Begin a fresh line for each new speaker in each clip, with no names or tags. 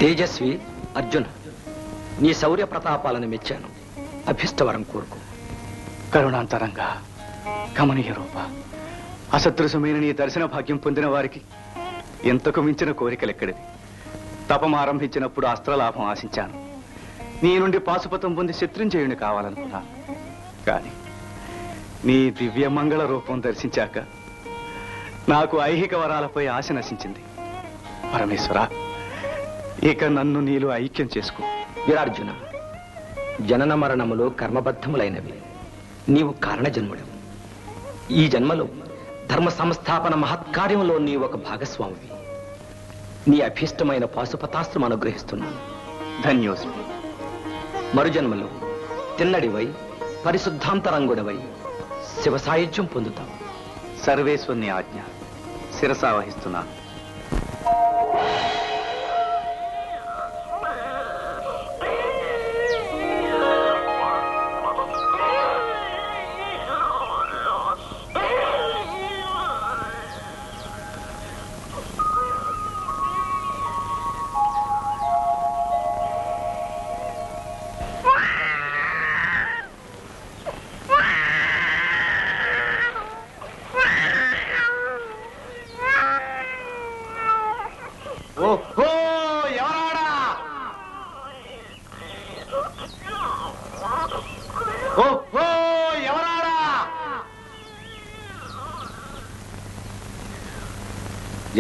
తేజస్వి అర్జున, నీ శౌర్య ప్రతాపాలను మెచ్చాను. అభిష్టవరం కోరుకో.
కరుణాంతరంగా కమనీయ రూప, అసదృశమైన నీ దర్శన భాగ్యం పొందిన వారికి ఎంతకు మించిన కోరికలెక్కడిది. తపం ఆరంభించినప్పుడు అస్త్రలాభం ఆశించాను. నీ నుండి పాశుపతం పొంది శత్రుంజయుని కావాలనుకున్నాను. కానీ నీ దివ్య మంగళ రూపం దర్శించాక నాకు ఐహిక వరాలపై ఆశ నశించింది. పరమేశ్వర, ఇక నన్ను నీలో ఐక్యం చేసుకో.
వీరార్జున, జనన మరణములు కర్మబద్ధములైనవి. నీవు కారణ జన్ముడవు. ఈ జన్మలో ధర్మ సంస్థాపన మహత్కార్యంలో నీవు ఒక భాగస్వామివి. నీ అభీష్టమైన పాశుపతాస్త్రం అనుగ్రహిస్తున్నాను.
ధన్యోస్మి.
మరుజన్మలో తిన్నడివై పరిశుద్ధాంతరంగుడవై శివ సాయుధ్యం పొందుతావు.
సర్వేశ్వరుని ఆజ్ఞ శిరసా వహిస్తున్నాను.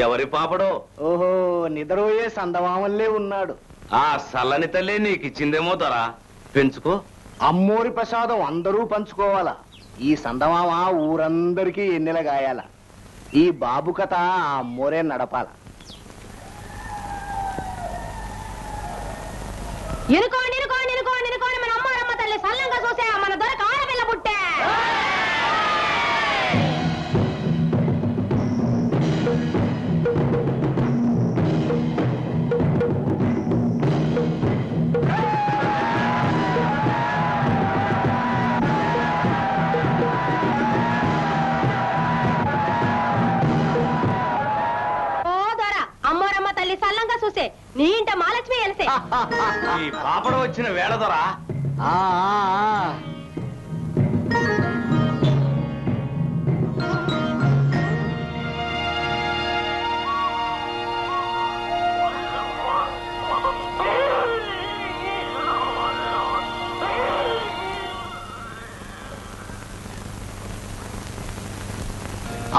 ఎవరి పాపడో?
ఓహో, నిద్రపోయే సందమామల్లే ఉన్నాడు.
ఆ సల్లని తల్లి నీకిచ్చిందేమో దొరా, పెంచుకో.
అమ్మోరి ప్రసాదం అందరూ పంచుకోవాలా. ఈ సందమామ ఊరందరికీ ఎన్నెల గాయాల. ఈ బాబు కథ ఆ అమ్మోరే నడపాల.
ఎనుకోండి ఎనుకోండి ఎనుకోండి ఎనుకోండి, మన అమ్మారమ్మ తల్లి సల్లంగా చూసే మన దొరకు ఆడపిల్ల పుట్టే. సల్లంగా చూసే నీ ఇంట మహాలక్ష్మి వెలిసే.
ఈ పాపడ వచ్చిన వేళ దొరా.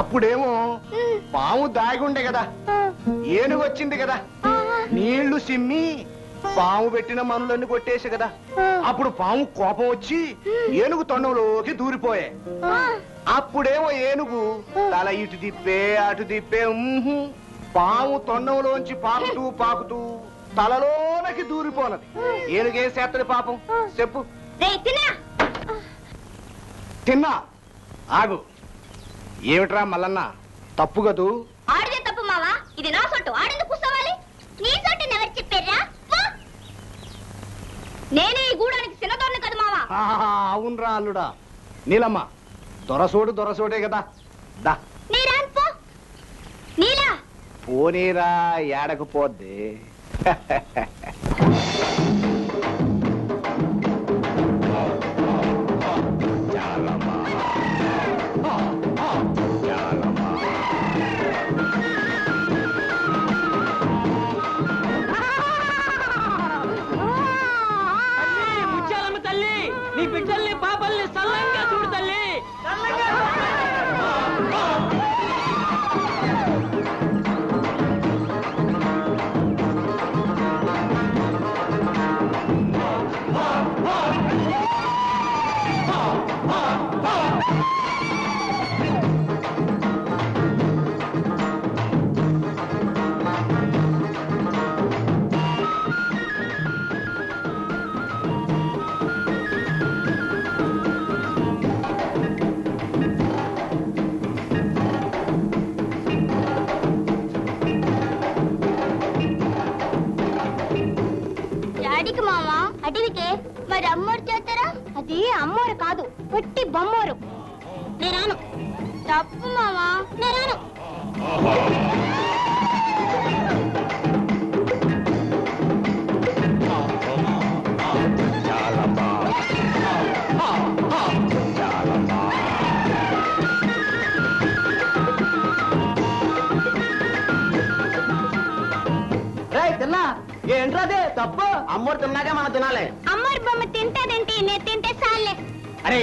అప్పుడేమో పాము దాగుండే కదా, ఏనుగు వచ్చింది కదా, నీళ్లు సిమ్మి పాము పెట్టిన మనులన్నీ కొట్టేసి కదా. అప్పుడు పాము కోపం వచ్చి ఏనుగు తొండంలోకి దూరిపోయే. అప్పుడేమో ఏనుగు తల ఇటు తిప్పే అటు తిప్పే, పాము తొండంలోంచి పాకుతూ పాకుతూ తలలోనకి దూరిపోనది. ఏనుగేం చేస్తది పాపం చెప్పు? తిన్నా. ఆగు. ఏమిట్రా మల్లన్న, తప్పు కదూ?
ఆడిదే తప్పు మావా, ఇది నా సొట్టు. ఆడింది కూర్చోవాలి. నీ సొట్టు ఎవరు చెప్పారా? నేనే ఈ గూడానికి చిన్నదొరని కదా మావా.
అవునరా అల్లుడా. నీలమ్మ, దొరసోడే కదా. దా
నీలా
పోనీరా, ఏడకపోద్ది.
నీ బిడ్డల్ని పాపల్ని సల్లంగా చూడు తల్లి.
అడిగితే మరి అమ్మోరు చేస్తారా? అది అమ్మోరు కాదు, పొట్టి బొమ్మోరు. నేరాను. తప్పు మామా, నేరాను.
తిన్నా ఏంట్రాదే తప్పు అమ్మోరు తిన్నాకే మనం తినాలి
అమ్మోరు బొమ్మ తింటాదేంటి నేను తింటే చాలే.
అరే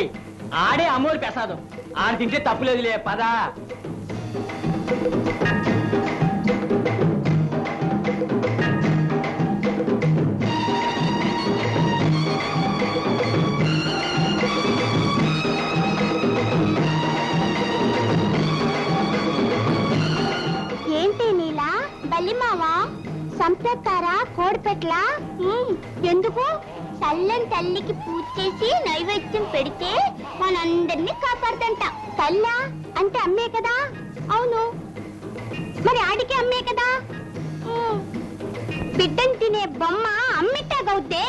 ఆడే అమ్మోరి ప్రసాదం ఆడ తింటే తప్పులేదులే పదా.
ఏంటి నీలా బల్లిమావా సంపెత్తారా కోడిపెట్లా? ఎందుకు? చల్లని తల్లికి పూజ చేసి నైవేద్యం పెడితే మనందరినీ కాపాడుతంట. తల్లా అంటే అమ్మే కదా? అవును, మరి ఆడికి అమ్మే కదా. బిడ్డను తినే బొమ్మ అమ్మిట్టాగవుద్దే.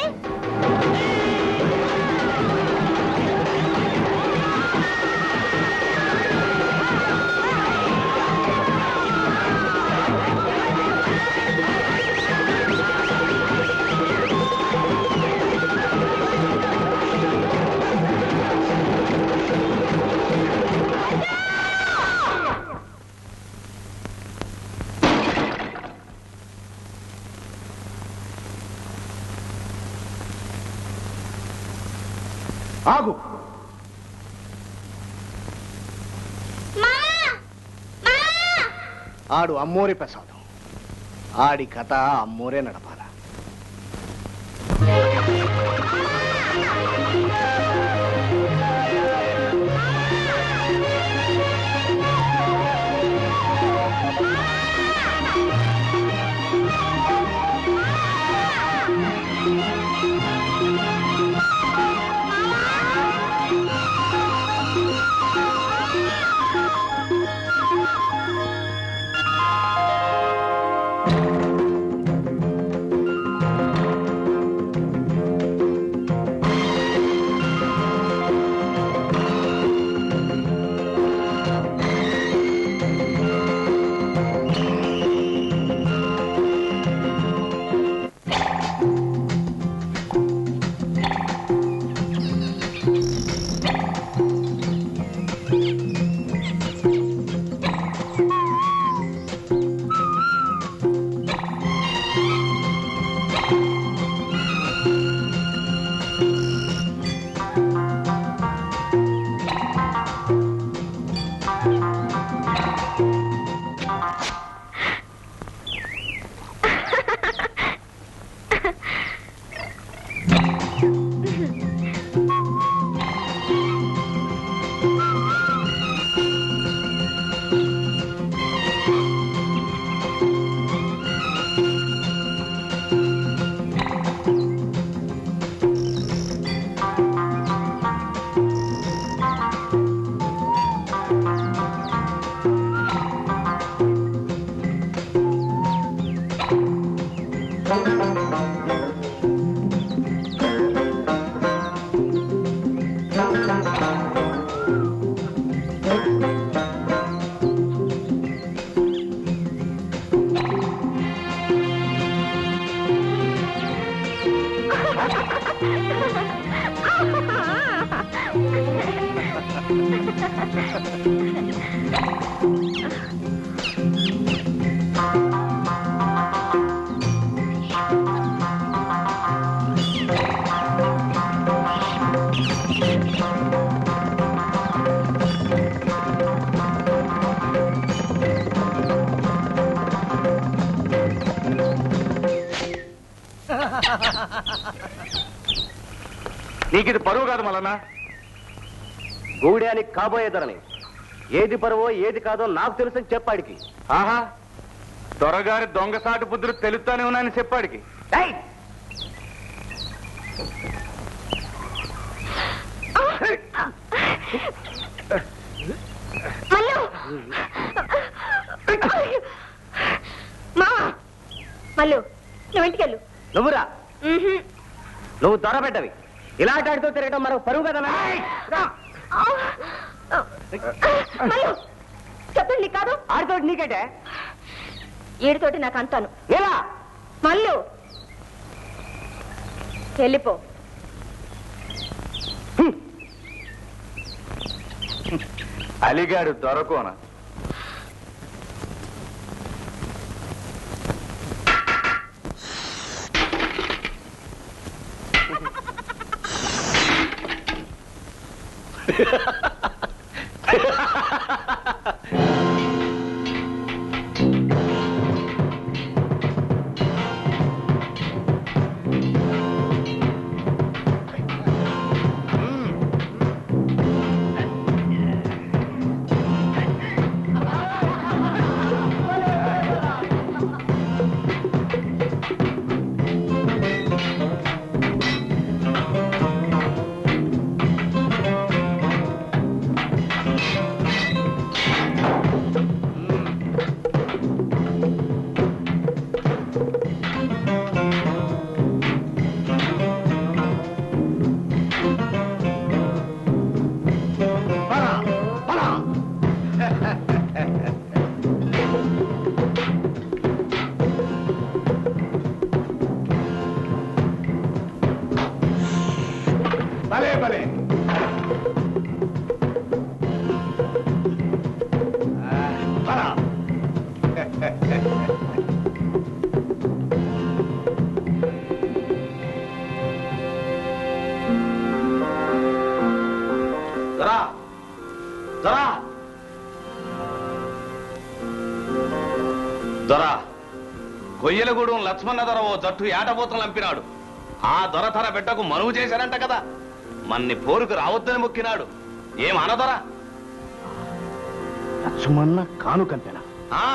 ఆగు ఆడు అమ్మోరి ప్రసాదం ఆడి కథ అమ్మోరే నడపాల
నీకిది పరువు కాదు మల్లన్నా.
గూడానికి కాబోయేదరని ఏది పరువో ఏది కాదో నాకు తెలుసని చెప్పాడికి.
ఆహా, దొరగారి దొంగసాటు బుద్ధులు తెలుస్తానే ఉన్నాయని చెప్పాడికి.
మల్లు నువ్వు ఇంటికెళ్ళు.
నువ్వురా, నువ్వు దొరబెట్టవి. ఇలాంటి ఆడితో తిరగడం మనకు పరువు కదా.
చెప్పండి కాదు
ఆడితోటి నీకేటే
ఏడుతోటి నాకు అంతాను.
ఎలా
మల్లు వెళ్ళిపో.
అలిగాడు దొరకోన.
భలే భలే పరా
దొరా దొరా దొరా కొయ్యలగూడెం లక్ష్మణ దొర ఓ జట్టు ఏటబోతులు లంపినాడు. ఆ దొర తన బిడ్డకు మనువు చేశారంట కదా, మన్ని పోరుకు రావద్దని మొక్కినాడు. ఏం అనదొరా?
లక్ష్మణ కానుకంపెనా?
ఆ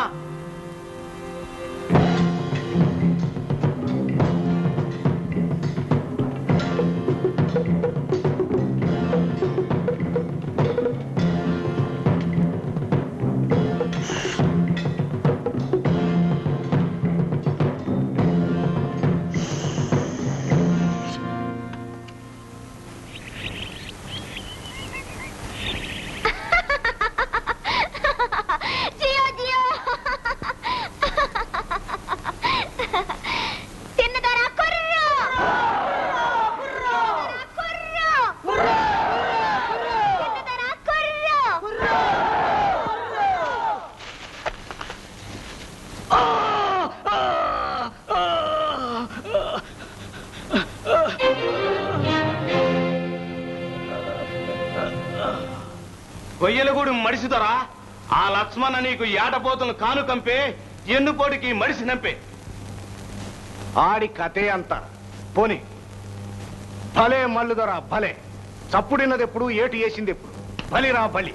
కొయ్యలగూడు మడిసి దొరా, ఆ లక్ష్మణ నీకు ఏటపోతులు కానుకంపే, ఎన్నుపోటికి మడిసి నంపే.
ఆడి కథే అంత పోని. భలే మల్లుదరా భలే. చప్పుడిన్నది ఎప్పుడు, ఏటు వేసింది ఎప్పుడు. బలిరా బలి.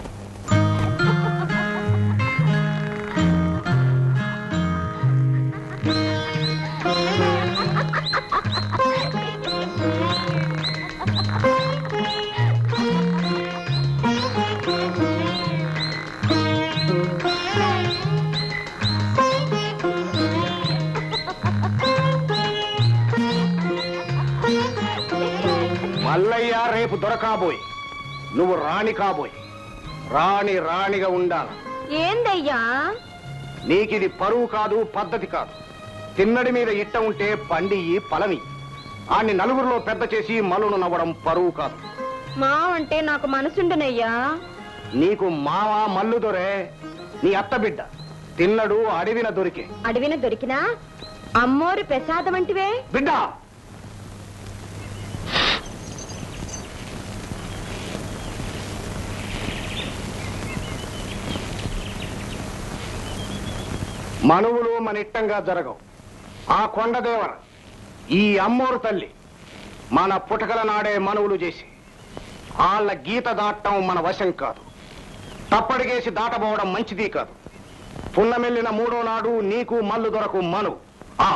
మల్లయ్య రేపు దొరకాబోయ్, నువ్వు రాణి కాబోయ్. రాణి రాణిగా ఉండాలి.
ఏందయ్యా?
నీకిది పరువు కాదు, పద్ధతి కాదు. తిన్నడి మీద ఇట్ట ఉంటే పండియి పలని. ఆన్ని నలుగురిలో పెద్ద చేసి మల్లును నవ్వడం పరువు కాదు.
మా అంటే నాకు మనసుండనయ్యా.
నీకు మావ మల్లు దొరే, నీ అత్త బిడ్డ. తిన్నడు అడవిన దొరికే.
అడవిన దొరికినా అమ్మోరు ప్రసాదం అంటివే
బిడ్డ. మనువులు మన ఇట్టంగా జరగవు. ఆ కొండదేవర, ఈ అమ్మోరు తల్లి మన పుటకల నాడే మనువులు చేసి వాళ్ళ గీత దాటం మన వశం కాదు. తప్పడిగేసి దాటబోవడం మంచిది కాదు. పున్నమెల్లిన మూడో నాడు నీకు మల్లు దొరకు మను. ఆ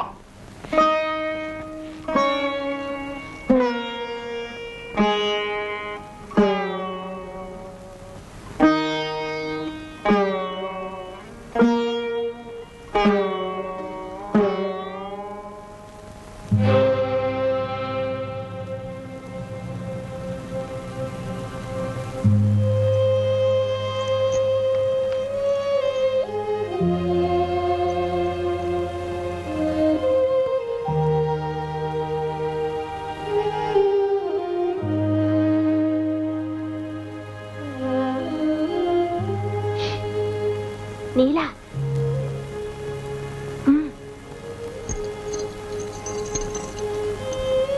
నీలా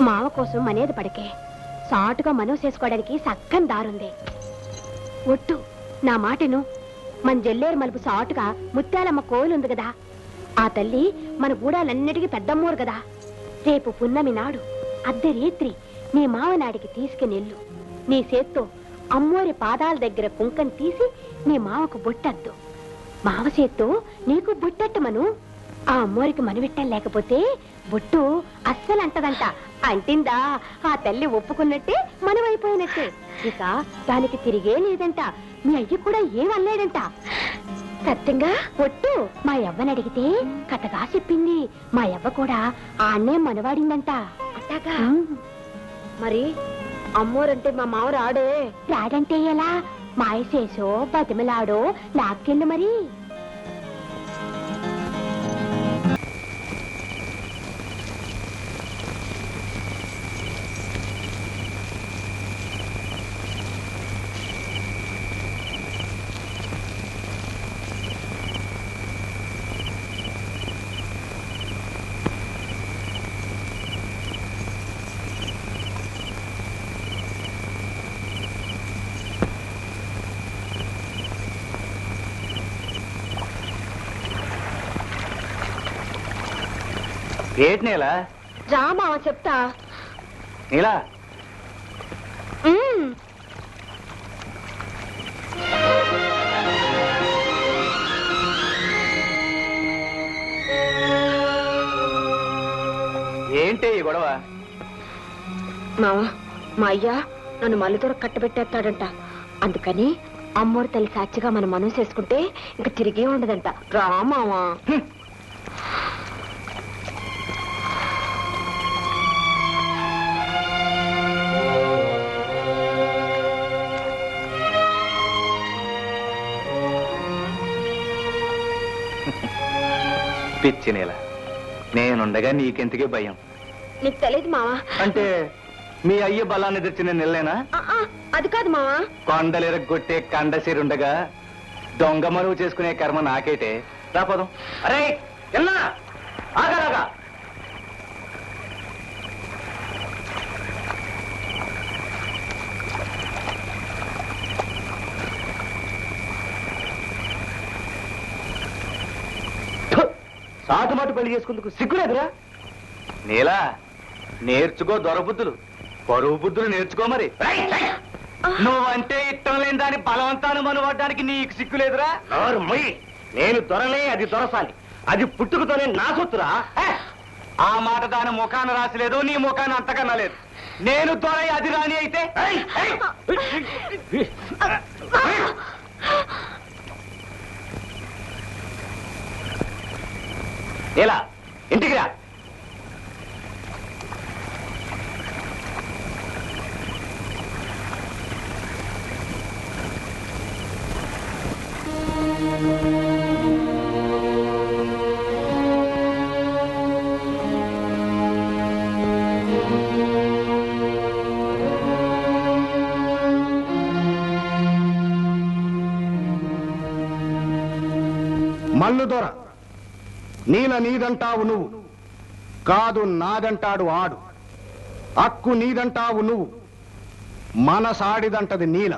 మావ కోసం మనేది పడకే. సాటుగా మనో చేసుకోవడానికి సక్కని దారుంది. ఒట్టు నా మాటను మన జల్లేరు మలుపు సాటుగా ముత్యాలమ్మ కోయిలుంది కదా, ఆ తల్లి మన గూడాలన్నిటికీ పెద్దమ్మోరు కదా. రేపు పున్నమి నాడు అర్ధరేత్రి నీ మావనాడికి తీసుకునెళ్ళు. నీ చేత్తో అమ్మోరి పాదాల దగ్గర కుంకం తీసి నీ మావకు బొట్టద్దు. మావ చేత్తో నీకు బొట్టట్టమను. ఆ అమ్మోరికి మనవిట్టం లేకపోతే బొట్టు అస్సలంటదంట. అంటిందా ఆ తల్లి ఒప్పుకున్నట్టే మనమైపోయినట్టే. ఇక దానికి తిరిగే లేదంట. మీ అయ్య కూడా ఏమనలేడంట. సత్యంగా ఒట్టు మా యవ్వని అడిగితే కథగా చెప్పింది. మా యవ్వ కూడా ఆ అన్నే మనవాడిందంట. అట్టాగా మరి అమ్మోరంటే మా మావ రాడే. రాడంటే ఎలా? మాయసేసో బతిమలాడో లాక్కెళ్ళు మరి.
ఏంటి నీలా?
రామా చెప్తా.
నీలా ఏంటి ఈ గొడవ?
మావా, మా అయ్య నన్ను మల్లిదొర కట్టబెట్టేస్తాడంట. అందుకని అమ్మోరు తల్లి సాక్షిగా మనం మనం చేసుకుంటే ఇంక తిరిగే ఉండదంట. రామావా.
పిచ్చి నీల, నేనుండగా నీకెందుకే భయం?
నీకు తెలియదు మావా.
అంటే మీ అయ్య బలాన్ని తెచ్చిన నిల్లేనా?
అది కాదు మావా.
కొండలిరగొట్టే కండసిరుండగా దొంగ మనువు చేసుకునే కర్మ నాకేటే. రాపదం. అరే ఎల్లా ఆగలాగా. సాటుమాటు పెళ్లి చేసుకుందుకు సిగ్గులేదురా? నీలా, నేర్చుకో దొరబుద్ధులు, పరువు బుద్ధులు నేర్చుకో. మరి నువ్వంటే ఇష్టం లేని దాని బలవంతాన్ని మనవడ్డానికి నీకు సిగ్గులేదురా? నేను దొరలే, అది దొరసాలి. అది పుట్టుకతోనే నా సొత్తురా. ఆ మాట దాని ముఖాన రాసిలేదు, నీ ముఖాన్ని అంతకన్నా లేదు. నేను దొర, అది రాని అయితే ఎలా ఇంటికి రా. మల్లుదొర, నీల నీదంటావు నువ్వు, కాదు నాదంటాడు ఆడు. హక్కు నీదంటావు నువ్వు, మనసాడిదంటది నీల.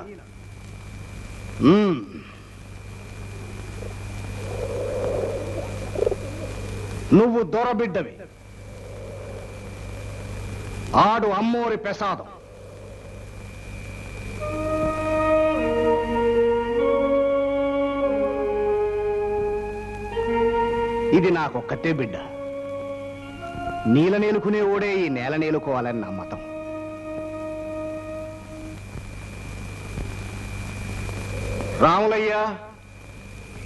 నువ్వు దొరబిడ్డవి, ఆడు అమ్మోరి ప్రసాదం. ఇది నాకొక్కటే బిడ్డ. నీల నేలుకునే ఓడే ఈ నేల నేలుకోవాలని నా మతం. రాములయ్య,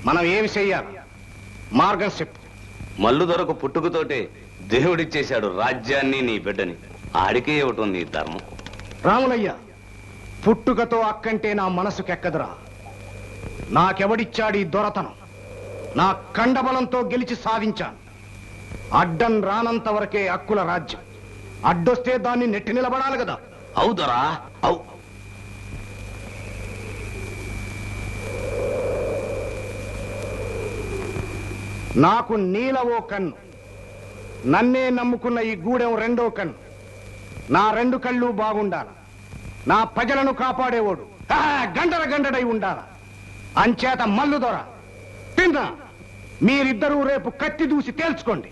మనం ఏమి చెయ్యాలి? మార్గం చెప్పు.
మల్లు దొరకు పుట్టుకతోటే దేవుడిచ్చేశాడు రాజ్యాన్ని, నీ బిడ్డని. ఆడికే ఇవ్వటం నీ ధర్మం.
రాములయ్య, పుట్టుకతో అక్కంటే నా మనసుకెక్కదురా. నాకెవడిచ్చాడు ఈ దొరతనం? నా కండబలంతో గెలిచి సాధించాను. అడ్డం రానంత వరకే హక్కుల రాజ్యం. అడ్డొస్తే దాన్ని నెట్టి నిలబడాలి కదా.
అవుదరా, అవు.
నాకు నీలవో కన్ను, నన్నే నమ్ముకున్న ఈ గూడెం రెండో కన్ను. నా రెండు కళ్ళు బాగుండాలి. నా ప్రజలను కాపాడేవాడు గండర గండడై ఉండాల. అంచేత మల్లు దొర పిన్న మీరిద్దరూ రేపు కత్తి దూసి తేల్చుకోండి.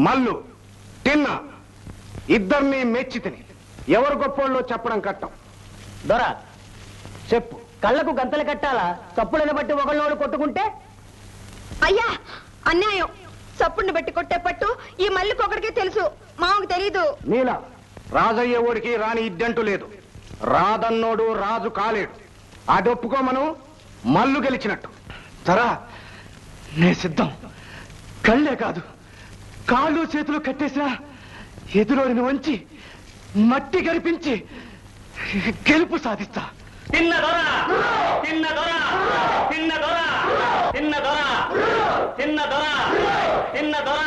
మల్లు తిన్నా ఇద్దరిని మెచ్చి తిని ఎవరు గొప్పోళ్ళో చెప్పడం కట్టం.
దొర
చెప్పు.
కళ్ళకు గంతలు కట్టాలా? చప్పులను బట్టి ఒకళ్ళోడు కొట్టుకుంటే?
అయ్యా అన్యాయం. చప్పుడిని బట్టి కొట్టే పట్టు ఈ మల్లికొకడికే తెలుసు, మామకు తెలీదు.
నీలా రాజయ్య ఓడికి రాని ఇద్దంటూ లేదు. రాదన్నోడు రాజు కాలేడు. అది ఒప్పుకోమను. మల్లు గెలిచినట్టు.
తరా నే సిద్ధం. కళ్ళే కాదు, కాళ్ళు చేతులు కట్టేసినా ఎదురోడిని వంచి మట్టి గరిపించి గెలుపు సాధిస్తా.
తిన్న దొర తిన్న దొర తిన్న దొర తిన్న దొర తిన్న దొర తిన్న దొర.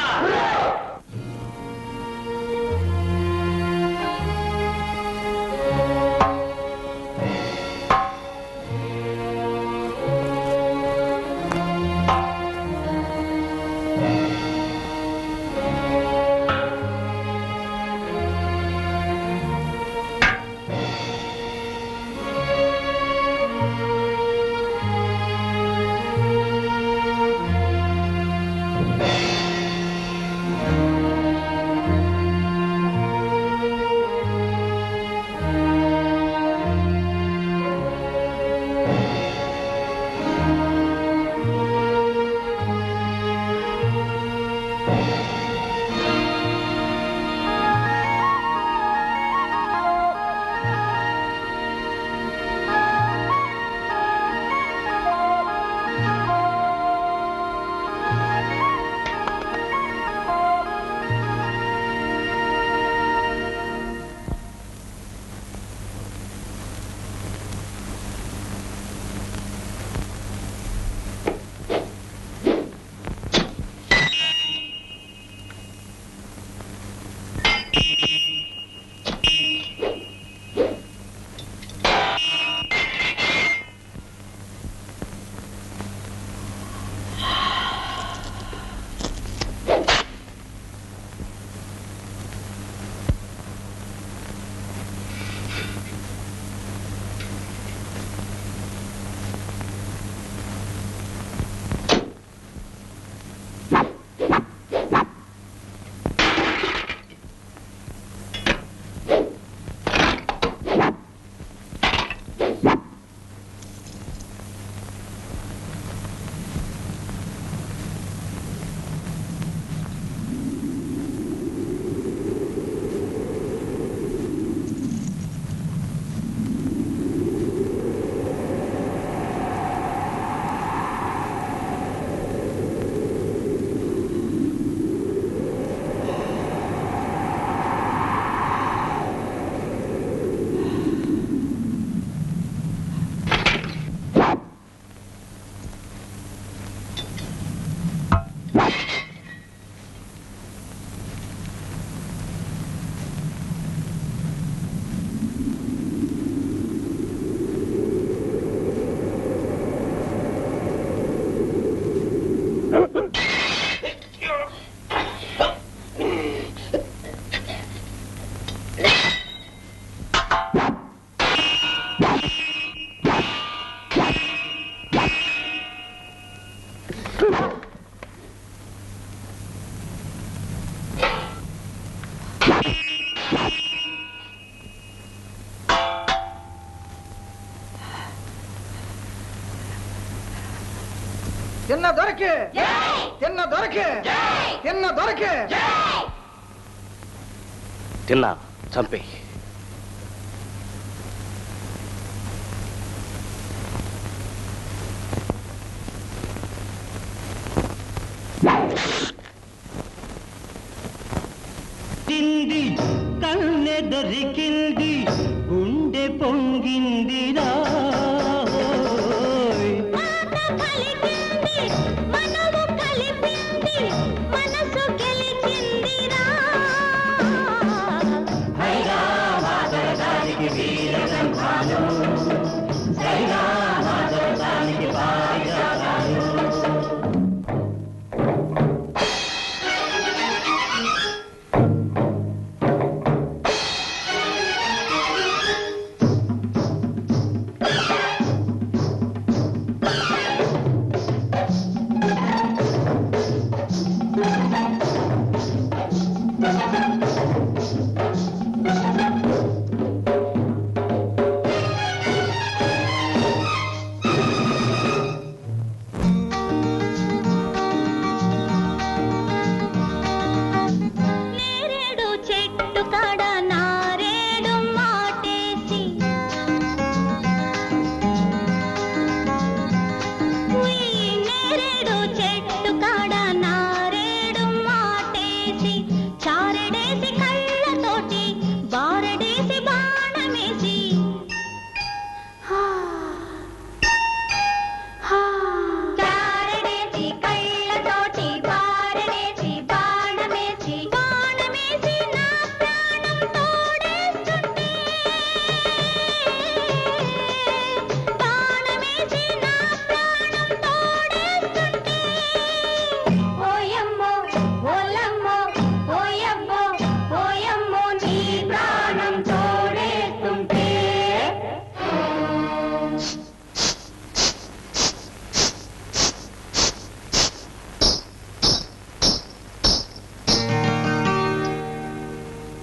తిన్న దొరకే తిన్న దొరకే తిన్న దొరకే.
తిన్నా చంపే.
కన్నె దొరికింది గుండె పొంగిందిరా.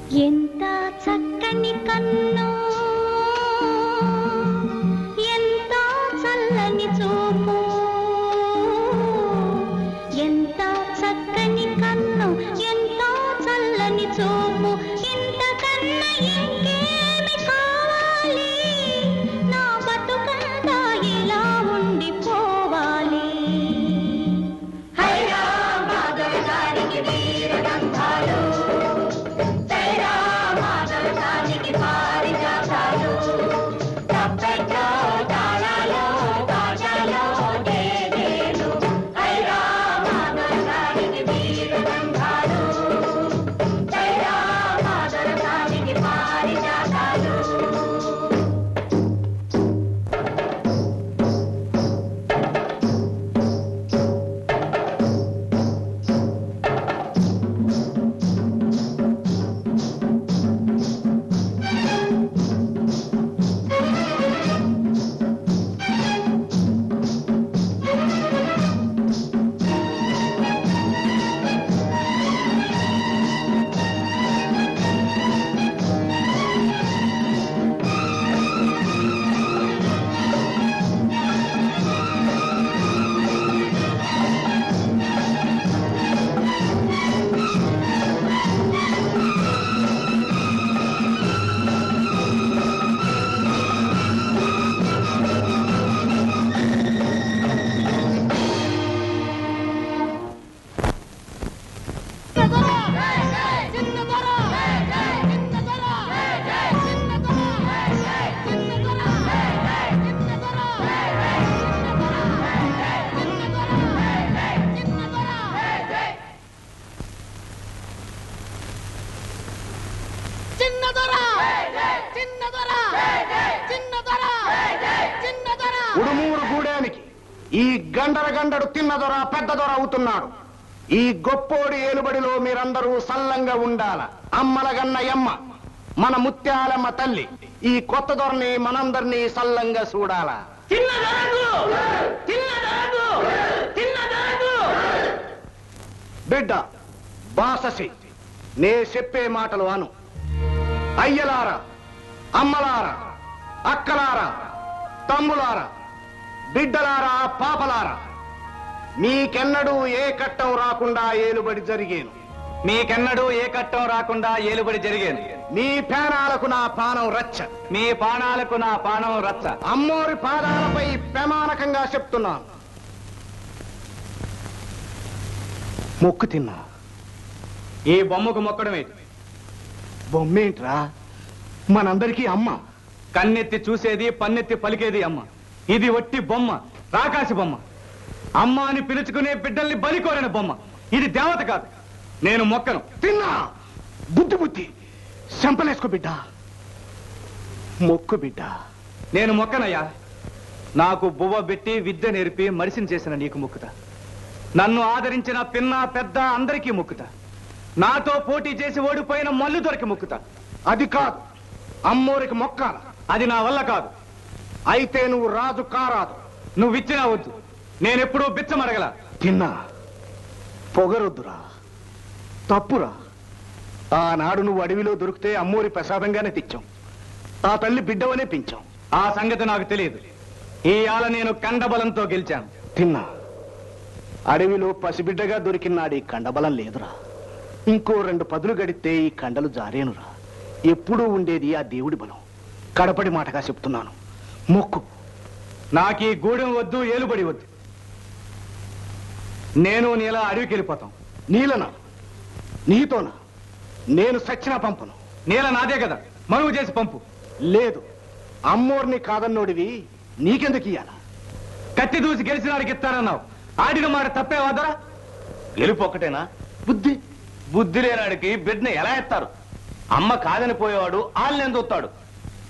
ఎంత చక్కని కన్ను, ఎంత చల్లని చూపు, ఎంత చక్కని కన్ను, ఎంత చల్లని చూపు, ఇంతకన్నా ఇంకేమి కావాలి, నా బతుకంతా ఇలా ఉండిపోవాలి. హైరా మాధవగారికి వీరగంధాలు, జైరా మాధవగారికి పారిజాతాలు, తప్పెట్లో తాళాలో తాజాలో జేజేలు. హైరా మాధవగారికి వీరగంధాలు, జైరా మాధవగారికి పారిజాతాలు.
ఉడుమూరు గూడానికి ఈ గండడు తిన్న దొర పెద్ద దొర అవుతున్నాడు. ఈ గొప్పోడి ఏలుబడిలో మీరందరూ సల్లంగా ఉండాల. అమ్మలగన్న యమ్మ మన ముత్యాలమ్మ తల్లి ఈ కొత్త దొరని మనందరినీ సల్లంగా చూడాల. బిడ్డ బాససి నే చెప్పే మాటలు అను. అయ్యలారా, అమ్మలారా, అక్కలారా, తమ్ములారా, బిడ్డలారా, పాపలారా, మీకెన్నడూ ఏ కట్టం రాకుండా ఏలుబడి జరిగేను.
మీకెన్నడూ ఏ కట్టం రాకుండా ఏలుబడి జరిగేది.
మీ ప్రాణాలకు నా పానం రచ్చ.
మీ పానాలకు నా పానం రచ్చ.
అమ్మోరి పాదాలపై ప్రమాణకంగా చెప్తున్నాను. మొక్కు తిన్నా.
ఈ బొమ్మకు మొక్కడమే.
బొమ్మేంట్రా? మనందరికీ అమ్మ.
కన్నెత్తి చూసేది, పన్నెత్తి పలికేది అమ్మ. ఇది ఒట్టి బొమ్మ, రాకాసి బొమ్మ. అమ్మ అని పిలుచుకునే బిడ్డల్ని బలి కోరిన బొమ్మ. ఇది దేవత కాదు. నేను మొక్కను.
తిన్నా. బుద్ధి చెంపలేసుకో బిడ్డ. మొక్కు బిడ్డ.
నేను మొక్కనయ్యా. నాకు బువ్వ పెట్టి విద్య నేర్పి మనిషిని చేసిన నీకు మొక్కుతా. నన్ను ఆదరించిన పిన్న పెద్ద అందరికీ మొక్కుతా. నాతో పోటీ చేసి ఓడిపోయిన మల్లు దొరికి మొక్కుతా.
అది కాదు, అమ్మోరికి మొక్కాల.
అది నా వల్ల కాదు.
అయితే నువ్వు రాజు కారాదు.
నువ్విచ్చినా వద్దు. నేనెప్పుడూ బిచ్చమడగల.
తిన్నా. పొగరొద్దురా, తప్పురా. ఆనాడు నువ్వు అడవిలో దొరికితే అమ్మోరి ప్రసాదంగానే తెచ్చాం. ఆ తల్లి బిడ్డవనే పెంచాం.
ఆ సంగతి నాకు తెలియదు. ఈ ఆల నేను కండబలంతో గెలిచాను.
తిన్నా. అడవిలో పసిబిడ్డగా దొరికినాడు ఈ కండబలం లేదురా. ఇంకో 2 పదులు గడితే ఈ కండలు జారేనురా. ఎప్పుడూ ఉండేది ఆ దేవుడి బలం. కడపడి మాటగా చెప్తున్నాను, మొక్కు.
నాకీ గూడెం వద్దు, ఏలుబడి వద్దు. నేను నీలా అడవికి వెళ్ళిపోతాం.
నీలనా? నీతోనా? నేను సచ్చినా పంపను.
నీల నాదే కదా, మనువు చేసి పంపు.
లేదు, అమ్మోర్ని కాదన్నోడివి నీకెందుకు ఇయ్యాల?
కత్తి దూసి గెలిచినాడికి ఇస్తానన్నావు. ఆడిన మాట తప్పే వదరా.
గెలుపు ఒక్కటేనా?
బుద్ధి
బుద్ధి లేనాడికి బిడ్డని ఎలా ఎత్తారు? అమ్మ కాదని పోయేవాడు ఆళ్ళని చూస్తాడు.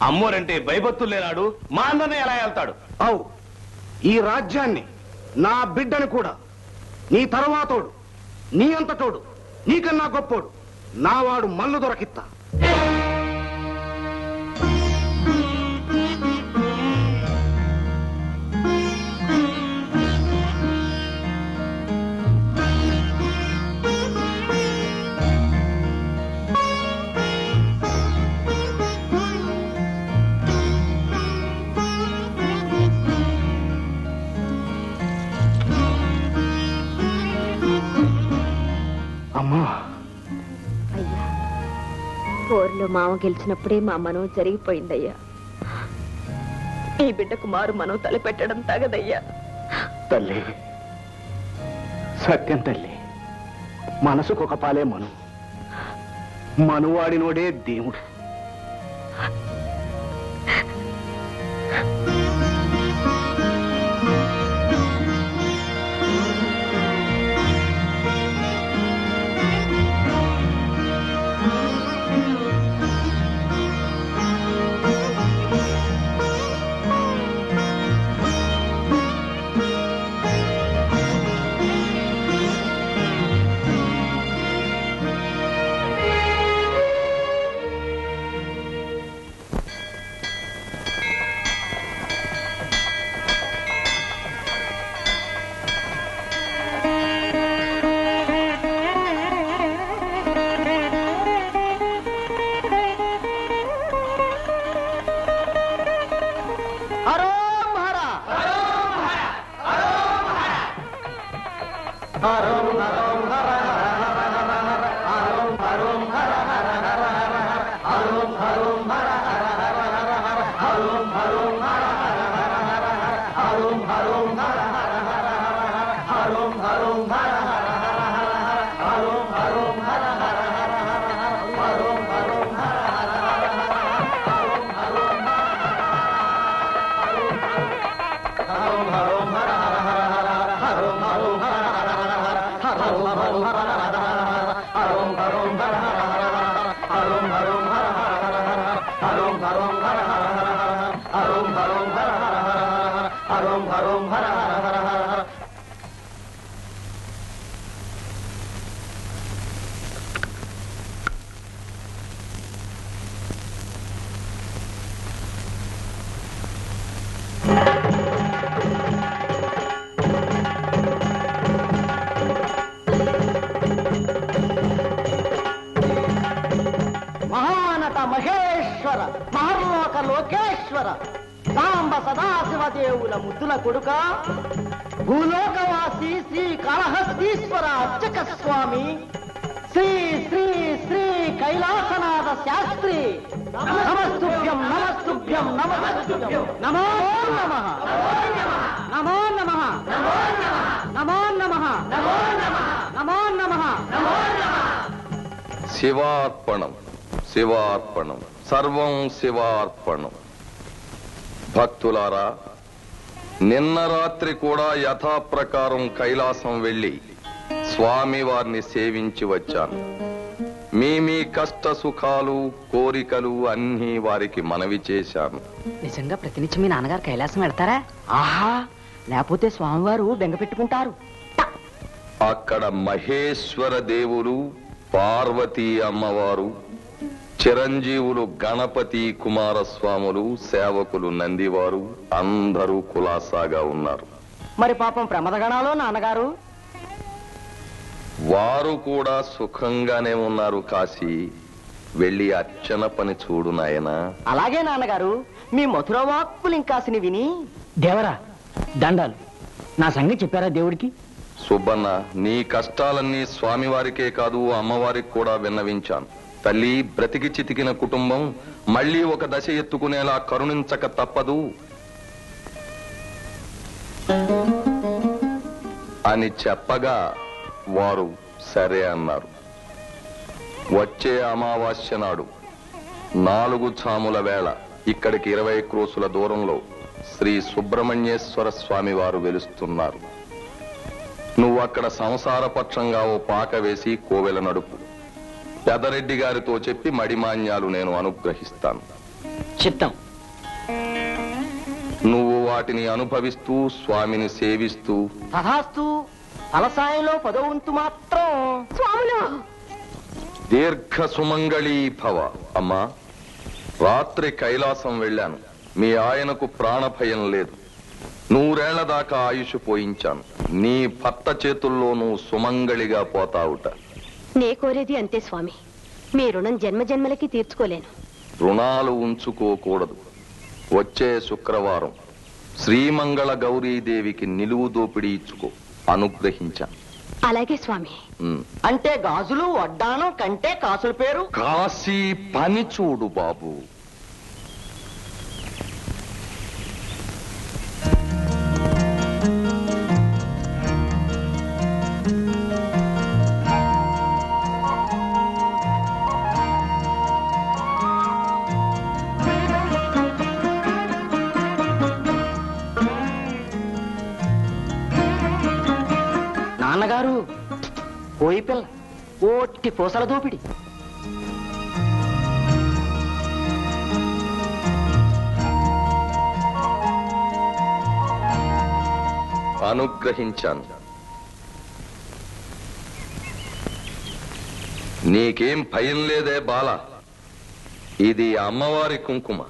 అమ్మోరంటే భయభక్తులు లేనాడు మా అందరినీ ఎలా వెళ్తాడు?
అవు, ఈ రాజ్యాన్ని, నా బిడ్డను కూడా, నీ తర్వాతోడు, నీ అంతటోడు, నీకన్నా గొప్పోడు, నావాడు మల్లు దొరకిత్తా.
పోరులో మామ గెలిచినప్పుడే మా మనవ జరిగిపోయిందయ్యా. ఈ బిడ్డకు మారు మనవ తలపెట్టడం తగదయ్యా.
తల్లి, సత్యం తల్లి, మనసుకొక పాలే మనువాడినోడే దేవుడు.
మహేశ్వర, మహర్లోక లోకేశ్వర, సాంబ సదాశివదేవుల ముద్దుల కొడుక, భూలోకవాసి శ్రీ కాళహస్తీశ్వర అర్చక స్వామి, శ్రీ శ్రీ శ్రీ కైలాసనాథ శాస్త్రి, నమస్తుభ్యం నమస్తుభ్యం నమస్తుభ్యం, నమో నమః నమో నమః నమో నమః నమో నమః.
శివార్పణం శివార్పణం, సర్వం శివార్పణం. భక్తులారా, నిన్న రాత్రి కూడా యథాప్రకారం కైలాసం వెళ్లి స్వామివారిని సేవించి వచ్చాను. మీ కష్ట సుఖాలు కోరికలు అన్నీ వారికి మనవి చేశాను.
నిజంగా ప్రతినిత్యం మీ నాన్నగారు కైలాసం వెళ్తారా? ఆహా, లేకపోతే స్వామివారు బెంగ పెట్టుకుంటారు.
అక్కడ మహేశ్వర దేవులు, పార్వతీ అమ్మవారు, చిరంజీవులు గణపతి కుమారస్వాములు, సేవకులు నందివారు అందరూ కులాసాగా ఉన్నారు.
మరి పాపం ప్రమదగణాలో నాన్నగారు?
వారు కూడా సుఖంగానే ఉన్నారు. కాశీ వెళ్ళి అర్చన పని చూడు నాయనా.
అలాగే నాన్నగారు. మీ మధుర వాక్కులు ఇంకాసిని విని. దేవరా, దండాలు. నా సంగతి చెప్పారా దేవుడికి?
సుబ్బన్న, నీ కష్టాలన్నీ స్వామివారికే కాదు అమ్మవారికి కూడా విన్నవించాను. తల్లి, బ్రతికి చితికిన కుటుంబం మళ్ళీ ఒక దశ ఎత్తుకునేలా కరుణించక తప్పదు అని చెప్పగా వారు సరే అన్నారు. వచ్చే అమావాస్య నాడు 4 ఛాముల వేళ ఇక్కడికి 20 క్రోసుల దూరంలో శ్రీ సుబ్రహ్మణ్యేశ్వర స్వామి వారు వెలుస్తున్నారు. నువ్వు అక్కడ సంసారపక్షంగా ఓ పాక వేసి కోవెల నడుపు. పెదరెడ్డి గారితో చెప్పి మడిమాన్యాలు నేను అనుగ్రహిస్తాను.
చిత్తం.
నువ్వు వాటిని అనుభవిస్తూ స్వామిని సేవిస్తూ.
తథాస్తు. ఫలసాయంలో 10వ వంతు మాత్రం
స్వాములు.
దీర్ఘ సుమంగళీ భవ. అమ్మా, రాత్రి కైలాసం వెళ్ళాను. మీ ఆయనకు ప్రాణభయం లేదు. 100 ఏళ్ల దాకా ఆయుష్ పోయించాను. నీ భర్త చేతుల్లో నువ్వు సుమంగళిగా పోతావుట.
నే కోరేది అంతే స్వామి. మీ రుణం జన్మజన్మలకి తీర్చుకోలేను.
రుణాలు ఉంచుకోకూడదు. వచ్చే శుక్రవారం శ్రీమంగళ గౌరీదేవికి నిలువు దోపిడీ ఇచ్చుకో. అనుగ్రహించాను.
అలాగే స్వామి.
అంటే గాజులు వడ్డానం కంటే కాసుల పేరు
కాశీ పని చూడు బాబు.
నాన్నగారు పోయి పిల్ల ఓట్టి పూసల దోపిడి.
అనుగ్రహించాను. నీకేం భయం లేదే బాల. ఇది అమ్మవారి కుంకుమ.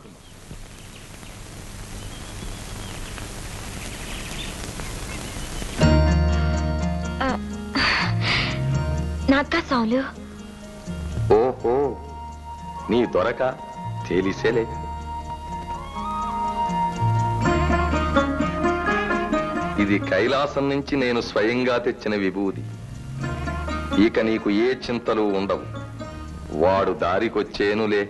నాకా సాలు.
ఓహో, నీ దొరక తెలిసేలే. ఇది కైలాసం నుంచి నేను స్వయంగా తెచ్చిన విభూది. ఇక నీకు ఏ చింతలు ఉండవు. వాడు దారికొచ్చేనులే.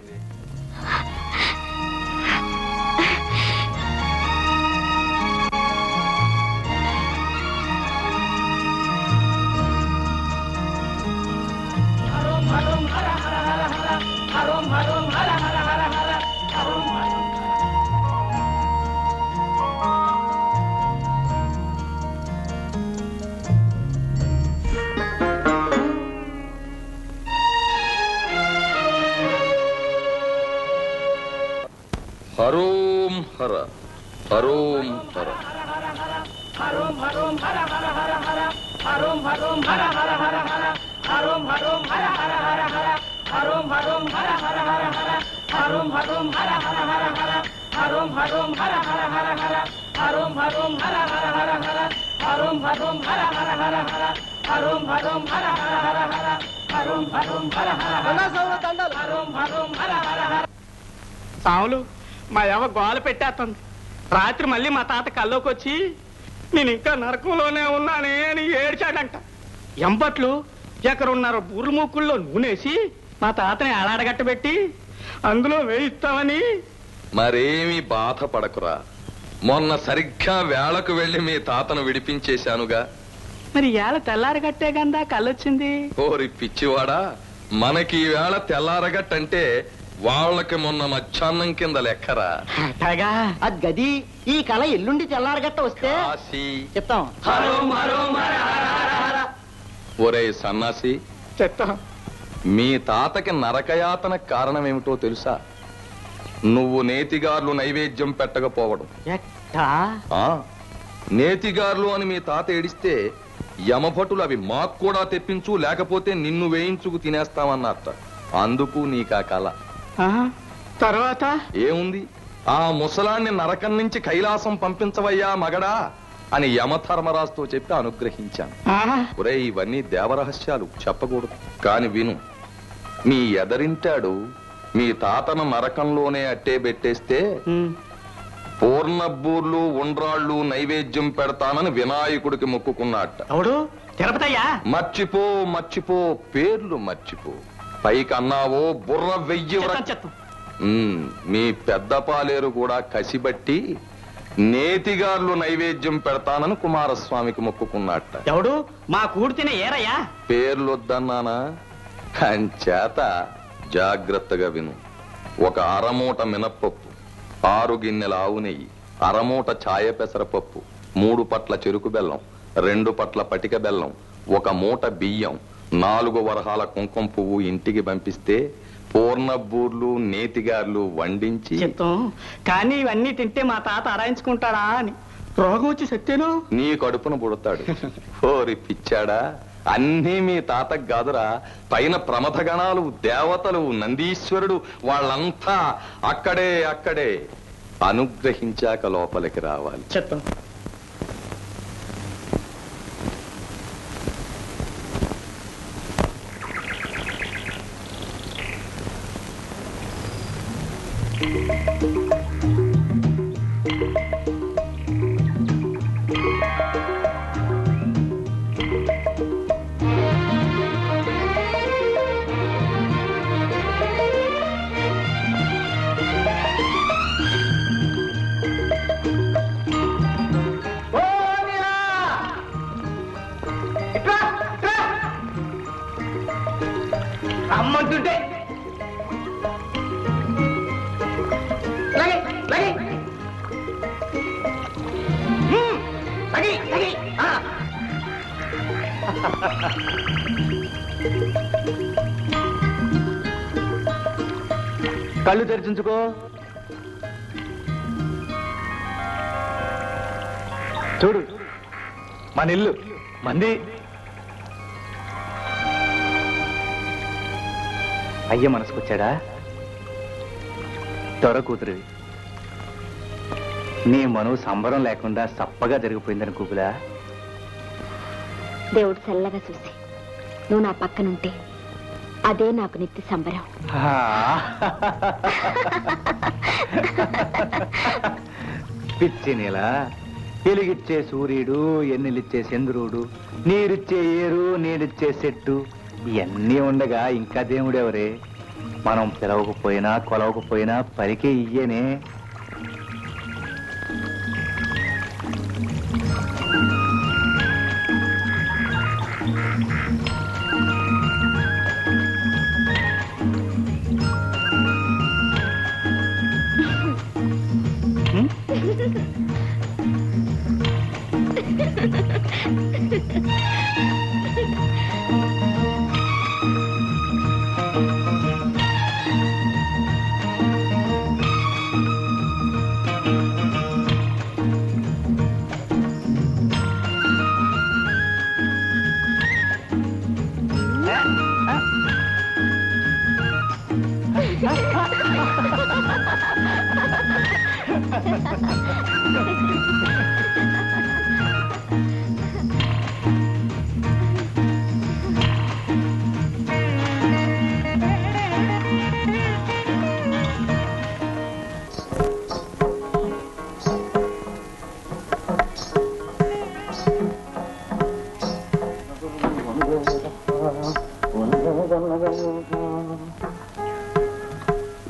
హరోం హర, హరోం హర.
సాములు మా యవ గోల పెట్టేస్తుంది. రాత్రి మళ్ళీ మా తాత కల్లోకి వచ్చి నేను ఇంకా నరకంలోనే ఉన్నానే అని ఏడ్చాడంట. ఎంబట్లు ఎక్కడున్నారో బుర్రు మూకుల్లో నూనెసి మా తాతని ఆడాడగట్టబెట్టి అందులో వేయిస్తామని.
మరేమి బాధపడకురా. మొన్న సరిగ్గా వేళకు వెళ్లి మీ తాతను విడిపించేశానుగా.
మరి ఏళ తెల్లారగట్టే గందా కళ్ళొచ్చింది.
ఓరి పిచ్చివాడా, మనకి ఈ వేళ తెల్లారగట్టంటే వాళ్ళకి మొన్న మధ్యాహ్నం కింద లెక్కరా.
అది గది. ఈ కళ ఎల్లుండి తెల్లారగట్ట వస్తే
కాశీ.
చెప్తాం.
ఒరేయ్ సన్నాసి,
చెప్తాం.
మీ తాతకి నరకయాతన కారణమేమిటో తెలుసా? నువ్వు నేతిగార్లు నైవేద్యం పెట్టకపోవడం. ఆ నేతిగార్లు అని మీ తాత ఏడిస్తే యమభటులు అవి మాకు కూడా తెప్పించు, లేకపోతే నిన్ను వేయించుకు తినేస్తామన్నట్ట. అందుకు నీకా కళ.
తర్వాత
ఏముంది, ఆ ముసలాన్ని నరకం నుంచి కైలాసం పంపించవయ్యా మగడా అని యమధర్మరాజుతో చెప్పి అనుగ్రహించాను. ఒరే, ఇవన్నీ దేవరహస్యాలు, చెప్పకూడదు. కాని విను. మీ ఎదరింటాడు మీ తాతను నరకంలోనే అట్టే పెట్టేస్తే పూర్ణబూర్లు ఉండ్రాళ్ళు నైవేద్యం పెడతానని వినాయకుడికి మొక్కుకున్నట్ట.
అవుడు తిరుపతయ్యా.
మర్చిపో మర్చిపో, పేర్లు మర్చిపో. పైకన్నావో బుర్ర వెయ్యి. మీ పెద్ద పాలేరు కూడా కసిబట్టి నేతిగార్లు నైవేద్యం పెడతానని కుమారస్వామికి మొక్కుకున్నట్ట.
ఎవడు మా కూడితేనే ఏరయ్యా.
పేర్లొద్దన్నానా? అంచేత జాగ్రత్తగా విను. ఒక అరమూట మినప్పప్పు, 6 గిన్నెల ఆవు నెయ్యి, అరమూట ఛాయ పెసరపప్పు, 3 పట్ల చెరుకు బెల్లం, 2 పట్ల పటిక బెల్లం, 1 మూట బియ్యం, 4 వరహాల కుంకుమ పువ్వు ఇంటికి పంపిస్తే పూర్ణబూర్లు నేతిగార్లు వండించి.
కానీ ఇవన్నీ తింటే మా తాత అరాయించుకుంటాడా అని. రోగం వచ్చి సత్యేను
నీ కడుపున పుడతాడు. ఓరి పిచ్చాడా, అన్నీ మీ తాతకు కాదురా. పైన ప్రమథగణాలు, దేవతలు, నందీశ్వరుడు వాళ్ళంతా అక్కడే అనుగ్రహించాక లోపలికి రావాలి.
చెప్తాం.
కళ్ళు తెరిచించుకో. చూడు, మన ఇల్లు మంది. అయ్య మనసుకొచ్చాడా? త్వర కూతురువి. నీ మనవు సంబరం లేకుండా సప్పగా జరిగిపోయిందని కూపులా.
దేవుడు చల్లగా చూసి నువ్వు నా పక్కనుంటే అదే నాకు నిత్య సంబరం.
పిచ్చి నీల, వెలిగిచ్చే సూర్యుడు, ఎన్నెలిచ్చే చంద్రుడు, నీరిచ్చే ఏరు, నీడిచ్చే చెట్టు, ఇవన్నీ ఉండగా ఇంకా దేవుడెవరే? మనం పిలవకపోయినా కొలవకపోయినా పలికే ఇయ్యనే.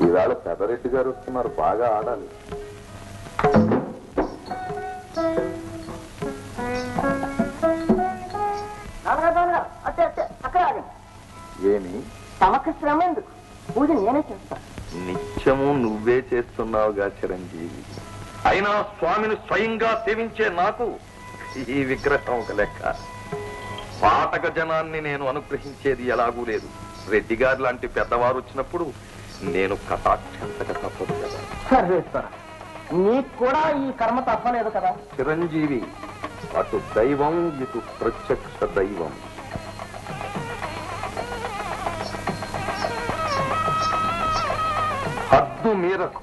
ఈవేళ పెదరెడ్డి గారు వస్తున్నారు, బాగా ఆడాలి. ఏమి
తమకు శ్రమ ఎందుకు? పూజ నేనే చేస్తాను.
నిత్యము నువ్వే చేస్తున్నావుగా చిరంజీవి. అయినా స్వామిని స్వయంగా సేవించే నాకు ఈ విగ్రహం ఒక లెక్క. పాఠక జనాన్ని నేను అనుగ్రహించేది ఎలాగూ లేదు. రెడ్డి గారు లాంటి పెద్దవారు వచ్చినప్పుడు నేను కటాక్షంతక తప్పదు కదా.
సర్వేశ్వర, నీకు కూడా ఈ కర్మ తప్పలేదు కదా.
చిరంజీవి, అటు దైవం ఇటు ప్రత్యక్ష దైవం. హద్దు మీరకు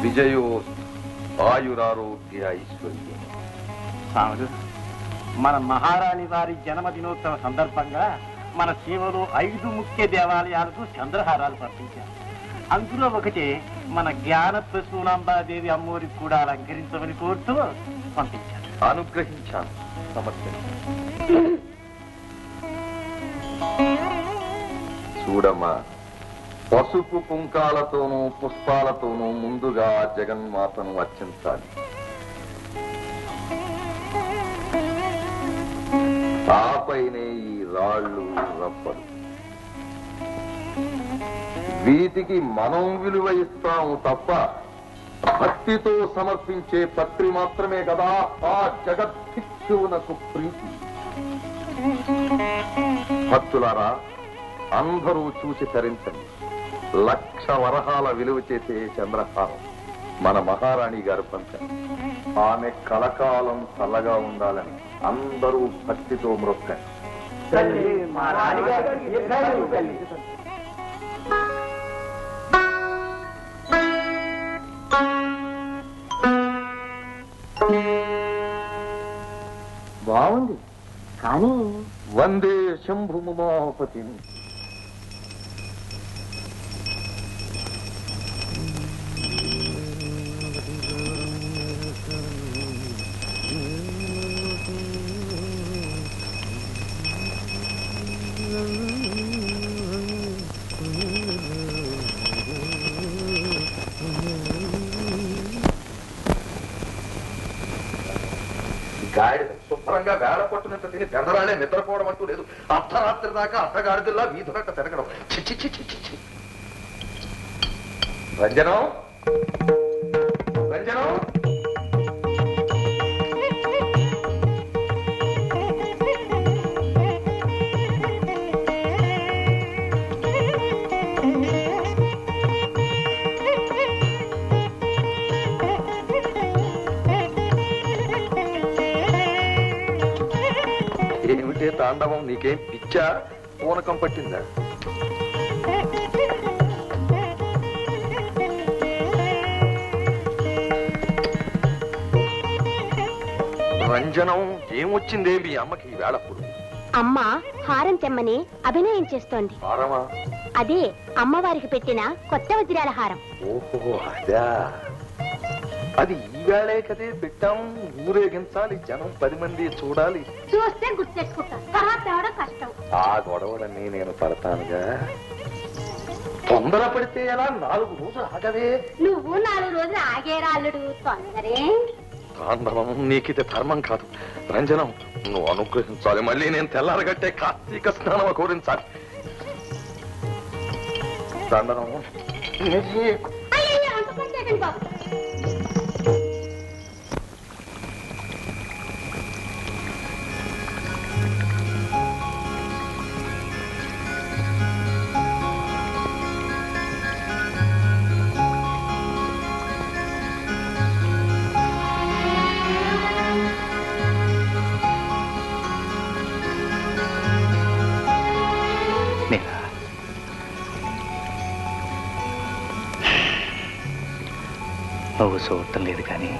విజయో ఆయురారోగ్య ఐశ్వర్యం.
స్వాములు, మన మహారాణి వారి జన్మదినోత్సవ సందర్భంగా మన సేవలో 5 ముఖ్య దేవాలయాలకు చంద్రహారాలు పంపించారు. అందులో ఒకటి మన జ్ఞాన ప్రసూనాంబాదేవి అమ్మోరికి కూడా అలంకరించమని కోరుతూ పంపించారు.
అనుగ్రహించాను, సమర్పించాను. చూడమ్మా, పసుపు కుంకాలతోనూ పుష్పాలతోనూ ముందుగా జగన్మాతను అర్చించాలి. ఆపైనే ఈ రాళ్ళు రప్పలు. వీటికి మనం విలువ ఇస్తాము తప్ప భక్తితో సమర్పించే పత్రి మాత్రమే కదా ఆ జగద్భిక్షువునకు ప్రీతి. భక్తులారా, అందరూ చూసి తరించండి. 1,00,000 వరహాల విలువ చేసే చంద్రహారం మన మహారాణి గారు పంచారు. ఆమె కలకాలం చల్లగా ఉండాలని అందరూ భక్తితో మ్రొక్కండి.
బాగుంది, కానీ
వందే శంభుముమాపతిని. గాడిద శుభ్రంగా వేళ పట్టునంత తిని పెదరాలే నిద్రపోవడం అంటూ లేదు. అర్ధరాత్రి దాకా అర్ధగాడిదల్లా వీధులంట తిరగడం. చిచ్చి చిచ్చి చిచ్చి. రంజనం రంజనం ఏమిటే తాండవం? నీకేం పిచ్చా? పూనకం పట్టిందా? రంజనం, ఏమొచ్చిందే మీ అమ్మకి ఈ వేళప్పుడు?
అమ్మ హారం తెమ్మని అభినయం చేస్తోంది.
హారమా?
అదే అమ్మవారికి పెట్టిన కొత్త వజ్రాల హారం.
ఓహో అదా. అది ఈ వేళే కదే పెట్టాం. ఊరేగించాలి, జనం 10 మంది చూడాలి.
చూస్తే గుర్తు తెచ్చుకుంటా, తర్వాత తేవడం కష్టం.
ఆ గొడవలన్నీ నేను పడతానుగా. తొందర పడితే ఎలా? 4 రోజులు ఆగవే.
నువ్వు 4 రోజులు ఆగేరా అల్లుడు, తొందరే.
తాండవం, నీకిది ధర్మం కాదు. రంజనం, నువ్వు అనుగ్రహించాలి. మళ్ళీ నేను తెల్లారగట్టే కార్తీక స్నానం కోరించాలి. తాండవం,
అయ్యో, అంత పని చేయకండి బాబు.
నువ్వు చూడటం లేదు కానీ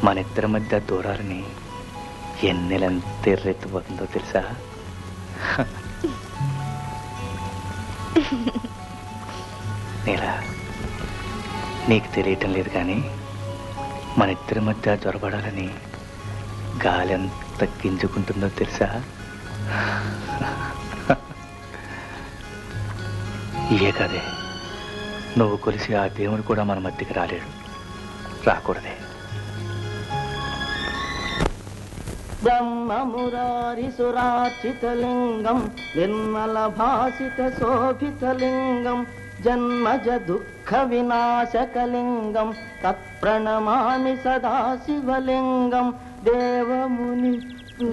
మన ఇద్దరి మధ్య దూరాలని ఎన్నెలంత ఎర్రెత్తిపోతుందో తెలుసా? నీలా, నీకు తెలియటం లేదు కానీ మన ఇద్దరి మధ్య జ్వరపడాలని గాలి ఎంత గింజుకుంటుందో తెలుసా? ఇయే కదే, నువ్వు కొలిసి ఆ దేవుడు కూడా మన మధ్యకి రాలేడు, రాకూడదే.
బ్రహ్మమురారి సురార్చితలింగం నిర్మల భాసిత శోభితలింగం జన్మజ దుఃఖ వినాశకలింగం తత్ప్రణమామి సదాశివలింగం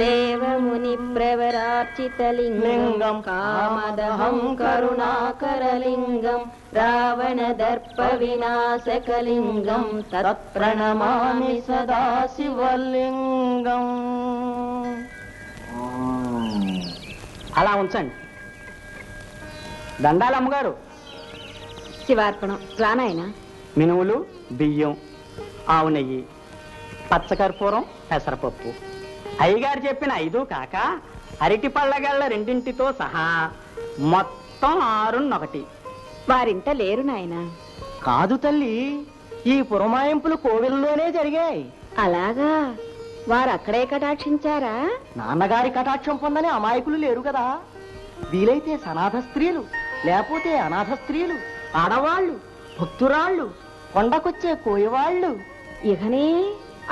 దేవముని ప్రవరార్చితలింగం కామదహం కరుణాకరలింగం రావణ దర్ప వినాశకలింగం తత్ప్రణమామి సదాశివలింగం.
అలా ఉంచండి. దండాలమ్మగారు.
శివార్పణం. రానాయన.
మినుములు, బియ్యం, ఆవు నెయ్యి, పచ్చకర్పూరం, పెసరపప్పు. అయ్యగారు చెప్పిన 5 కాక అరటి పళ్ళగళ్ళ 2 సహా మొత్తం 6
వారింట లేరు నాయన.
కాదు తల్లి, ఈ పురమాయింపులు కోవిల్లోనే జరిగాయి.
అలాగా? వారు అక్కడే కటాక్షించారా?
నాన్నగారి కటాక్షం పొందని అమాయకులు లేరు కదా. వీలైతే సనాథ స్త్రీలు, లేకపోతే అనాథ స్త్రీలు, ఆడవాళ్ళు, భక్తురాళ్ళు, కొండకొచ్చే కోయవాళ్ళు.
ఇకనే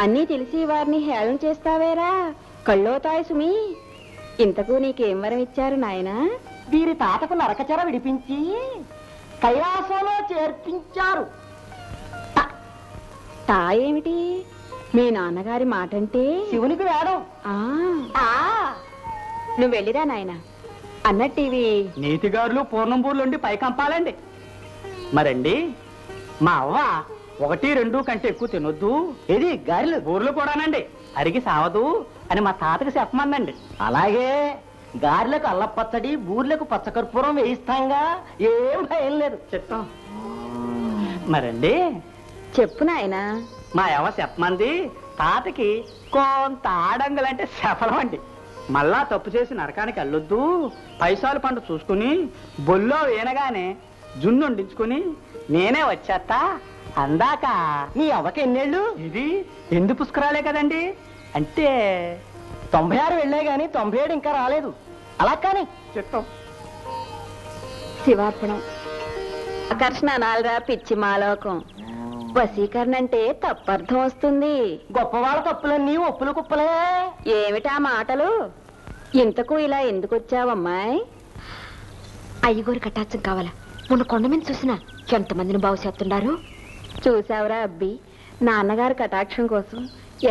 అన్నీ తెలిసి వారిని హేళన చేస్తావేరా? కళ్ళోతాయి సుమి. ఇంతకు నీకేం వరం ఇచ్చారు నాయనా?
వీరి తాతకు నరకచెర విడిపించి కైలాసంలో చేర్పించారు.
తా ఏమిటి? మీ నాన్నగారి మాటంటే
శివునికి వేడం.
నువ్వు వెళ్ళిరా నాయన. అన్నట్టివి
నీతిగారులు పూర్ణంబూర్లుండి పైకంపాలండి. మరండి, మా అవ్వ 1, 2 కంటే ఎక్కువ తినొద్దు,
ఇది గారెలు
ఊర్లు కూడానండి అరిగి సావదు అని మా తాతకి చెప్పమందండి.
అలాగే గారెలకు అల్లపచ్చడి, బూర్లకు పచ్చకర్పూరం వేయిస్తాంగా, ఏం భయం లేదు.
చెప్తాం. మరండి,
చెప్పు నాయనా.
మా అవ్వ చెప్పమంది తాతకి కొంత ఆడంగులంటే శఫలం అండి. మళ్ళా తప్పు చేసి నరకానికి వెళ్ళొద్దు, పైసాలు పంట చూసుకుని బొల్లో వేనగానే జున్ను వండించుకుని నేనే వచ్చేస్తా అందాక.
నీ అవ్వకి ఎన్నేళ్ళు?
ఇది 8 పుష్కరాలే కదండి. అంటే
96 వెళ్ళే గాని 97 ఇంకా రాలేదు. అలా కానీ
చెప్తాం.
శివార్పణం. ఆకర్షణ నాలురా పిచ్చి మాలోకం. వశీకరణ అంటే తప్పర్థం వస్తుంది.
గొప్పవాళ్ళ తప్పులన్నీ ఒప్పులు కుప్పలే.
ఏమిటా మాటలు? ఇంతకు ఇలా ఎందుకు వచ్చావమ్మాయి? అయ్యగోరు కటాచం కావాలా? మొన్న కొండ మీద చూసినా ఎంతమందిని బాగు చేస్తున్నారు. చూసావురా అబ్బి, నాన్నగారి కటాక్షం కోసం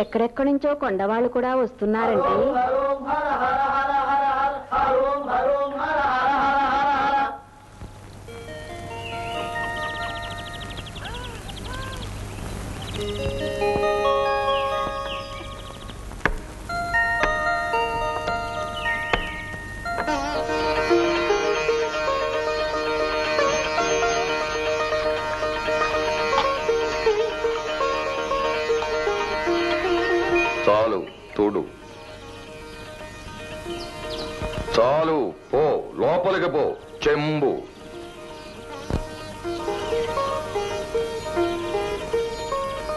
ఎక్కడెక్కడి నుంచో కొండవాళ్ళు కూడా వస్తున్నారండి.
చాలు తోడు, చాలు, పో లోపలికి పో. చెంబు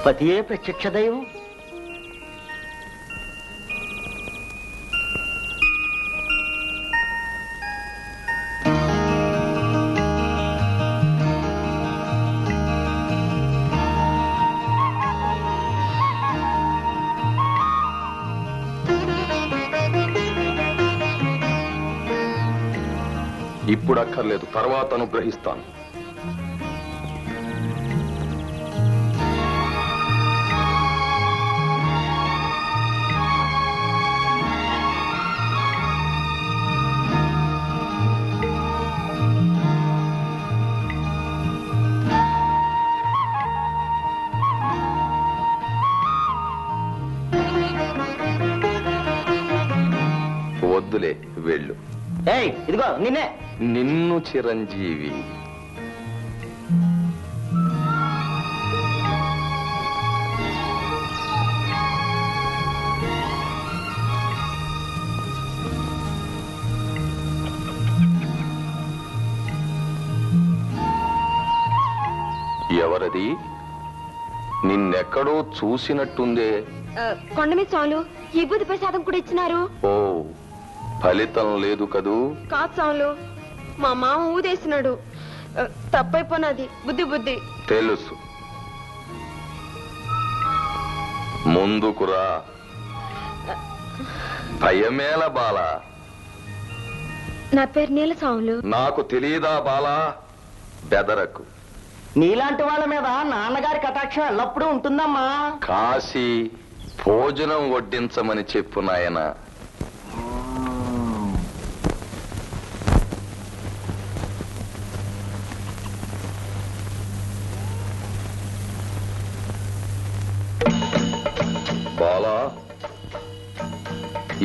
పతియే ప్రత్యక్ష దైవం.
ఇప్పుడు అక్కర్లేదు, తర్వాత అనుగ్రహిస్తాను. వద్దులే, వెళ్ళు.
ఏయ్ ఇదిగో నిన్నే.
నిన్ను చిరంజీవి. ఎవరది? నిన్నెక్కడో చూసినట్టుందే.
కొండ మీద స్వాములు ఈ బుద్ధి ప్రసాదం కూడా ఇచ్చినారు.
ఓ, ఫలితం లేదు కదూ?
కాదు స్వాములు, మా మామ ఊదేసినాడు. తప్పైపోయినది. బుద్ధి బుద్ధి
తెలుసు. ముందుకురా. భయమేల బాలా?
నా పేరు నీల స్వాములు.
నాకు తెలియదా బాలా? బెదరకు.
నీలాంటి వాళ్ళ మీద నాన్నగారి కటాక్షం ఎల్లప్పుడూ ఉంటుందమ్మా.
కాశీ భోజనం వడ్డించమని చెప్పు నాయన. బాలా,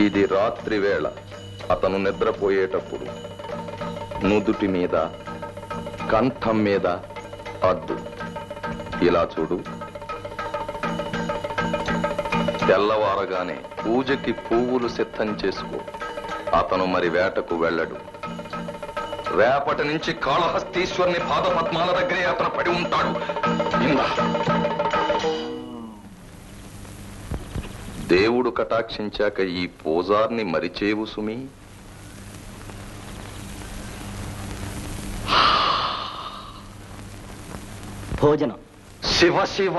ఇది రాత్రి వేళ. అతను నిద్రపోయేటప్పుడు నుదుటి మీద, కంఠం మీద అద్దు. ఇలా చూడు. తెల్లవారగానే పూజకి పువ్వులు సిద్ధం చేసుకో. అతను మరి వేటకు వెళ్ళడు. రేపటి నుంచి కాళహస్తీశ్వరుని పాదపద్మాల దగ్గరే అతను పడి ఉంటాడు. ఇందా. దేవుడు కటాక్షించాక ఈ పూజార్ని మరిచేవు సుమి.
భోజనం.
శివ శివ.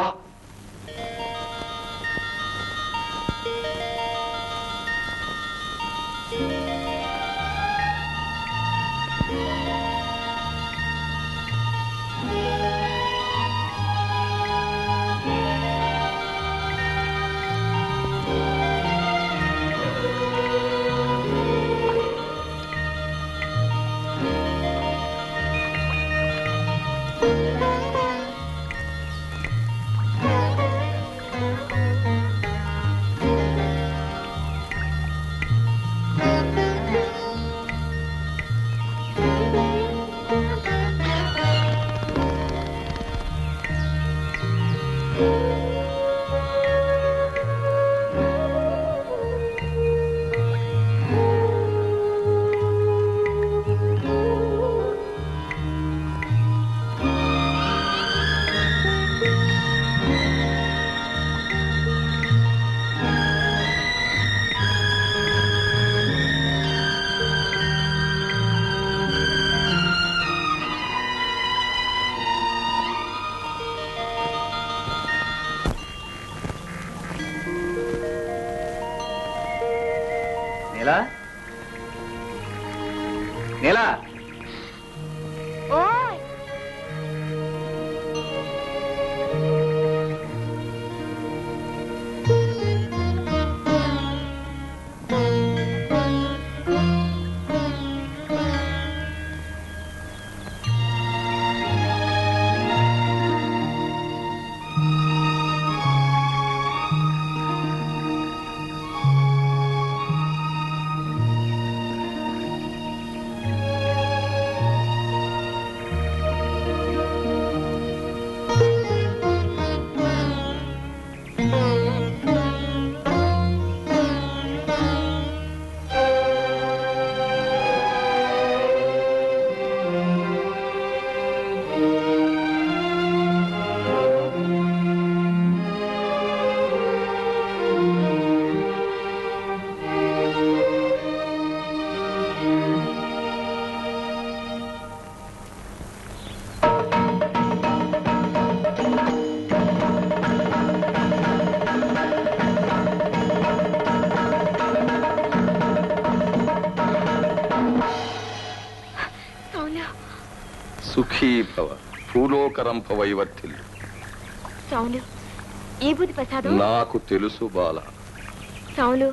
నీలా నీలా
ఓయ్
సుఖీ భవ భూలోకరంభ వైవర్తిల్లు.
సౌలు ఈ బుద్ధి ప్రసాదం
నాకు తెలుసు బాల.
సౌలు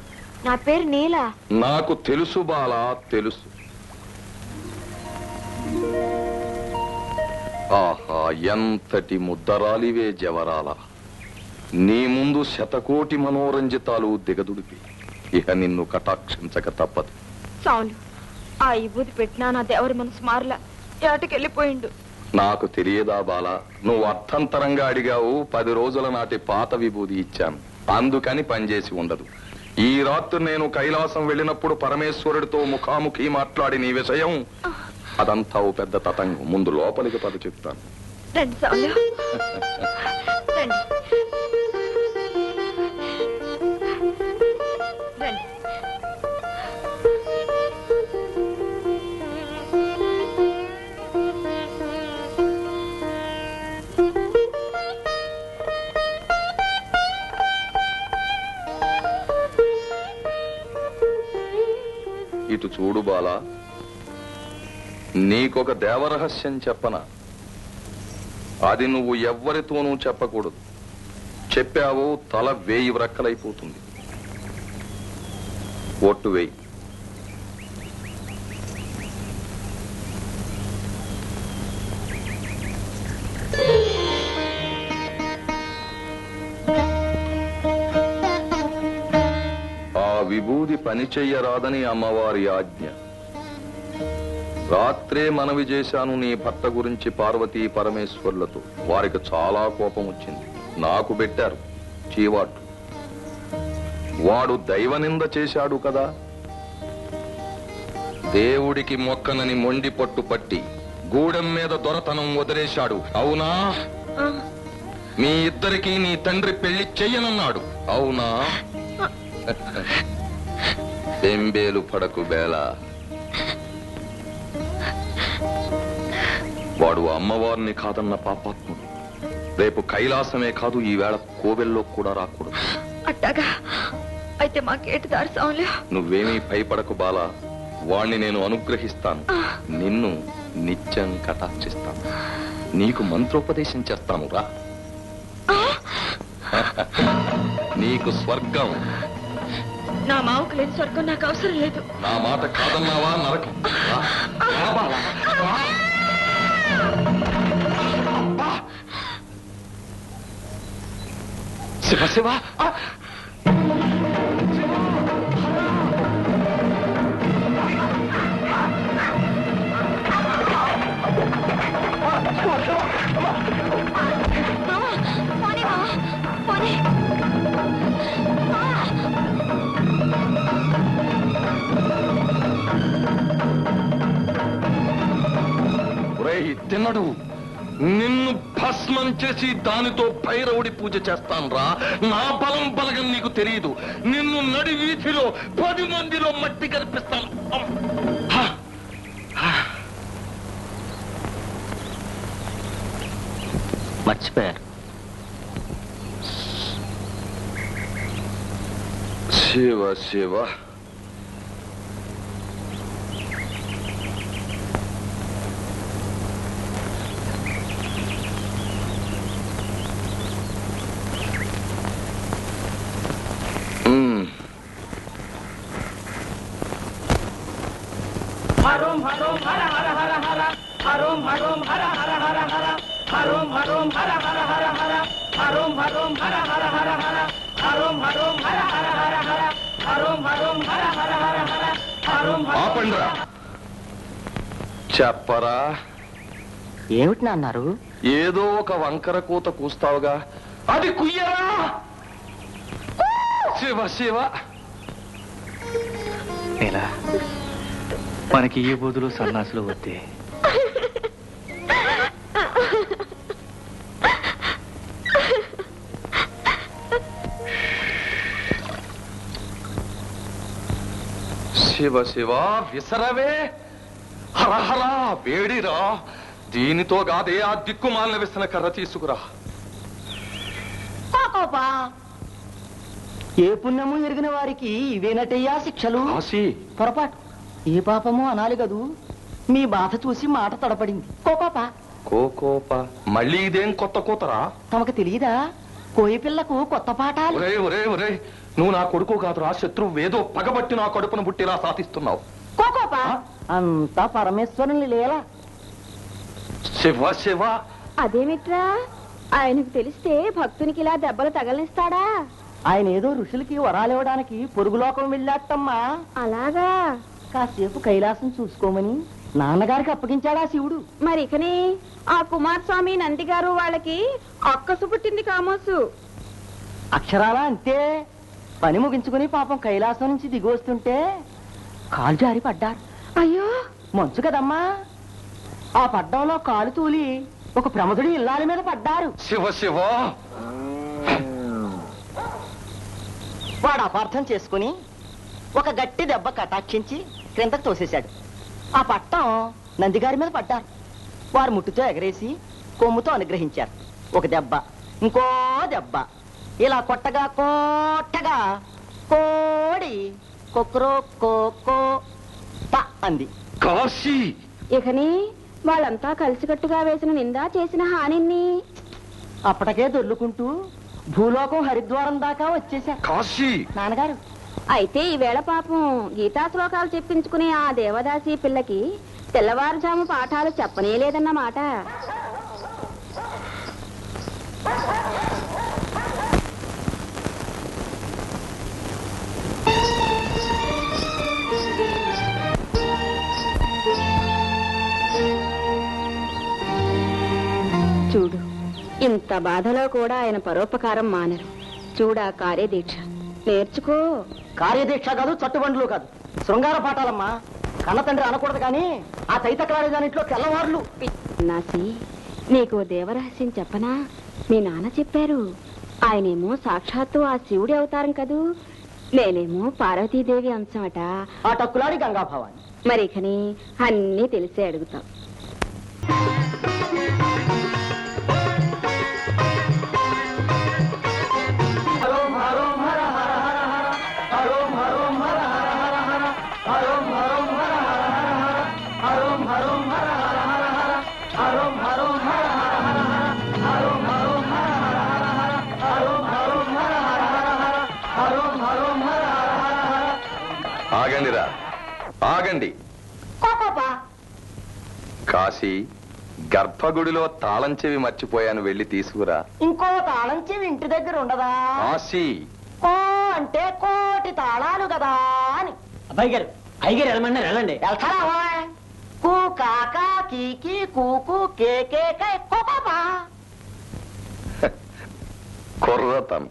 నా పేరు నీల.
నాకు తెలుసు బాల, తెలుసు. ఆహా, ఎంతటి ముద్దరాలివే జవరాల. నీ ముందు శతకోటి మనోరంజితాలు దిగదుడిపి ఇహ నిన్ను కటాక్షించక తప్పదు.
సౌలు ఆ ఈ బుద్ధి పెట్టినా నా దేవుడి మనసు మారలా, ఏటకెళ్ళిపోయిండు.
నాకు తెలియదా బాల, నువ్వు అర్థంతరంగా అడిగావు. 10 రోజుల నాటి పాత విభూది ఇచ్చాను, అందుకని పనిచేసి ఉండదు. ఈ రాత్రి నేను కైలాసం వెళ్ళినప్పుడు పరమేశ్వరుడితో ముఖాముఖి మాట్లాడి నీ విషయం అదంతా ఓ పెద్ద తతంగం. ముందు లోపలికి పద చెప్తాను.
రండి సౌలు, రండి రండి.
ఇటు చూడు బాల, నీకొక దేవరహస్యం చెప్పనా? అది నువ్వు ఎవ్వరితోనూ చెప్పకూడదు. చెప్పావో తల 1000 వ్రక్కలైపోతుంది. ఒట్టు వేయి. ఆ విభూది పని చెయ్యరాదని అమ్మవారి ఆజ్ఞ. రాత్రే మనవి చేశాను నీ భర్త గురించి పార్వతీ పరమేశ్వర్లతో. వారికి చాలా కోపం వచ్చింది. నాకు పెట్టారు చీవాట్లు. వాడు దైవనింద చేశాడు కదా. దేవుడికి మొక్కనని మొండి పట్టు పట్టి గూడెం మీద దొరతనం వదిలేశాడు. అవునా? మీ ఇద్దరికి నీ తండ్రి పెళ్లి చెయ్యనన్నాడు. అవునా? బెంబేలు పడకు బేల. వాడు అమ్మవారిని కాదన్న పాపాత్ముడు. రేపు కైలాసమే కాదు, ఈవేళ కోవెల్లో కూడా రాకూడదు.
అట్టాగా అయితే మాకేటి దారి సౌలు?
నువ్వేమీ భయపడకు బాల, వాణ్ణి నేను అనుగ్రహిస్తాను. నిన్ను నిత్యం కటాక్షిస్తాను. నీకు మంత్రోపదేశం చేస్తాను రా. నీకు స్వర్గం.
నా మావకు లేని స్వర్గం నాకు అవసరం లేదు.
నా మాట కాదన్నావా? నరకం. రా బాల, రా.
శివ శివ,
తిన్నడు. నిన్ను భస్మం చేసి దానితో భైరవుడి పూజ చేస్తాను రా. నా బలం బలగం నీకు తెలియదు. నిన్ను నడి వీధిలో 10 మందిలో మట్టి కనిపిస్తాను.
మర్చిపోయారు.
శివ శివ,
హరోం హరోం హర హర హర హర హరోం హరోం హర హర హర హర హరోం హరోం హర హర హర హర హరోం హరోం హర హర హర హర హరోం హరోం హర హర హర హర హరోం హరోం హర హర హర హర హరోం
ఆపండ్రా. చెప్పరా,
ఏమిటి నాన్నారు?
ఏదో ఒక వంకర కూత కూస్తావుగా, అది కుయ్యరా. శివ శివ.
ఇలా మనకి ఈ బూదులు సన్నాసులు వద్దే.
శివ శివ విసరవే. హరహరా వేడిరా. దీనితో గాదే ఆ దిక్కుమాలిన విసన కర్ర తీసుకురా.
ఏ పుణ్యము ఎరిగిన వారికి ఇవేనటయ్యా శిక్షలు.
కాశీ,
పొరపాటు. ఏ పాపము అనాలి కదూ. మీ బాధ చూసి మాట తడపడింది. కోపాపా.
కోకోప. మళ్ళీ ఇదేం కొత్త కూతరా?
తమకు తెలియదా? కోయి పిల్లకు కొత్త పాఠాలు.
ఒరే ఒరే ఒరే, నువ్వు నా కొడుకు కాదురా, శత్రువు. ఏదో పగబట్టి నా కడుపును బుట్టిలా సాధిస్తున్నావు.
కోకోపా. అంతా పరమేశ్వరుని లీల.
శివ శివ.
అదేమిట్రా, ఆయనకు తెలిస్తే భక్తునికి ఇలా దెబ్బలు తగలనిస్తాడా?
ఆయన ఏదో ఋషులకి వరాలివ్వడానికి పొరుగులోకం వెళ్ళాటమ్మా.
అలాగా?
కాసేపు కైలాసం చూసుకోమని నాన్నగారికి అప్పగించాడా శివుడు.
మరి ఇకనే ఆ కుమారస్వామి నంది గారు వాళ్ళకి అక్కసు పుట్టింది కామోసు.
అక్షరాలా అంతే. పని ముగించుకుని పాపం కైలాసం నుంచి దిగి వస్తుంటే కాలు జారి పడ్డారు.
అయ్యో,
మంచు కదమ్మా. ఆ పడ్డంలో కాలు తూలి ఒక ప్రమదుడి ఇల్లాల మీద పడ్డారు.
శివ శివ.
వాడు అపార్థం చేసుకుని ఒక గట్టి దెబ్బ కటాక్షించి క్రిందకు తోసేశాడు. ఆ పట్టం నందిగారి మీద పడ్డారు. వారు ముట్టుతో ఎగరేసి కొమ్ముతో అనుగ్రహించారు. ఒక దెబ్బ, ఇంకో దెబ్బ. ఇలా కొట్టగా కోట్టగా కోడి కొక్రో కోకో అంది.
కాశీ.
ఇకని వాళ్ళంతా కలిసికట్టుగా వేసిన నిందా చేసిన హానిని
అప్పటికే దొర్లుకుంటూ భూలోకం హరిద్వారం దాకా వచ్చేశారు.
కాశీ.
నాన్నగారు,
అయితే ఈవేళ పాపం గీతా శ్లోకాలు చెప్పించుకునే ఆ దేవదాసి పిల్లకి తెల్లవారుజాము పాఠాలు చెప్పనేలేదన్నమాట. చూడు, ఇంత బాధలో కూడా ఆయన పరోపకారం మానరు. చూడా కార్యదీక్ష నేర్చుకో.
కార్యదీక్ష కాదు, చట్టుబండ్లు కాదు, శృంగార పాఠాలమ్మా. కన్న తండ్రి అనకూడదు కానీ ఆ తైతకలాడే దానిట్లో తెల్లవార్లు.
నాసి, నీకు దేవరహస్యం చెప్పనా? మీ నాన్న చెప్పారు. ఆయనేమో సాక్షాత్తు ఆ శివుడి అవతారం కదూ, నేనేమో పార్వతీదేవి అంశమట.
ఆ టక్కులాడి గంగాభవాని.
మరి ఇకని అన్నీ తెలిసే అడుగుతాం.
ఆగండిరా, ఆగండి. కాశీ, గర్భగుడిలో తాళం చెవి మర్చిపోయాను, వెళ్ళి తీసుకురా.
ఇంకో తాళం చెవి ఇంటి దగ్గర ఉండదా?
కాశీ.
కో అంటే కోటి తాళాలు కదా అని.
అబ్బాయి గారు, అయ్యగారు వెళ్ళమన్నారు, వెళ్ళండి.
వెళ్తారా? కూ కాకా కీకి కూకు కేకే కోపా.
కుర్రతను.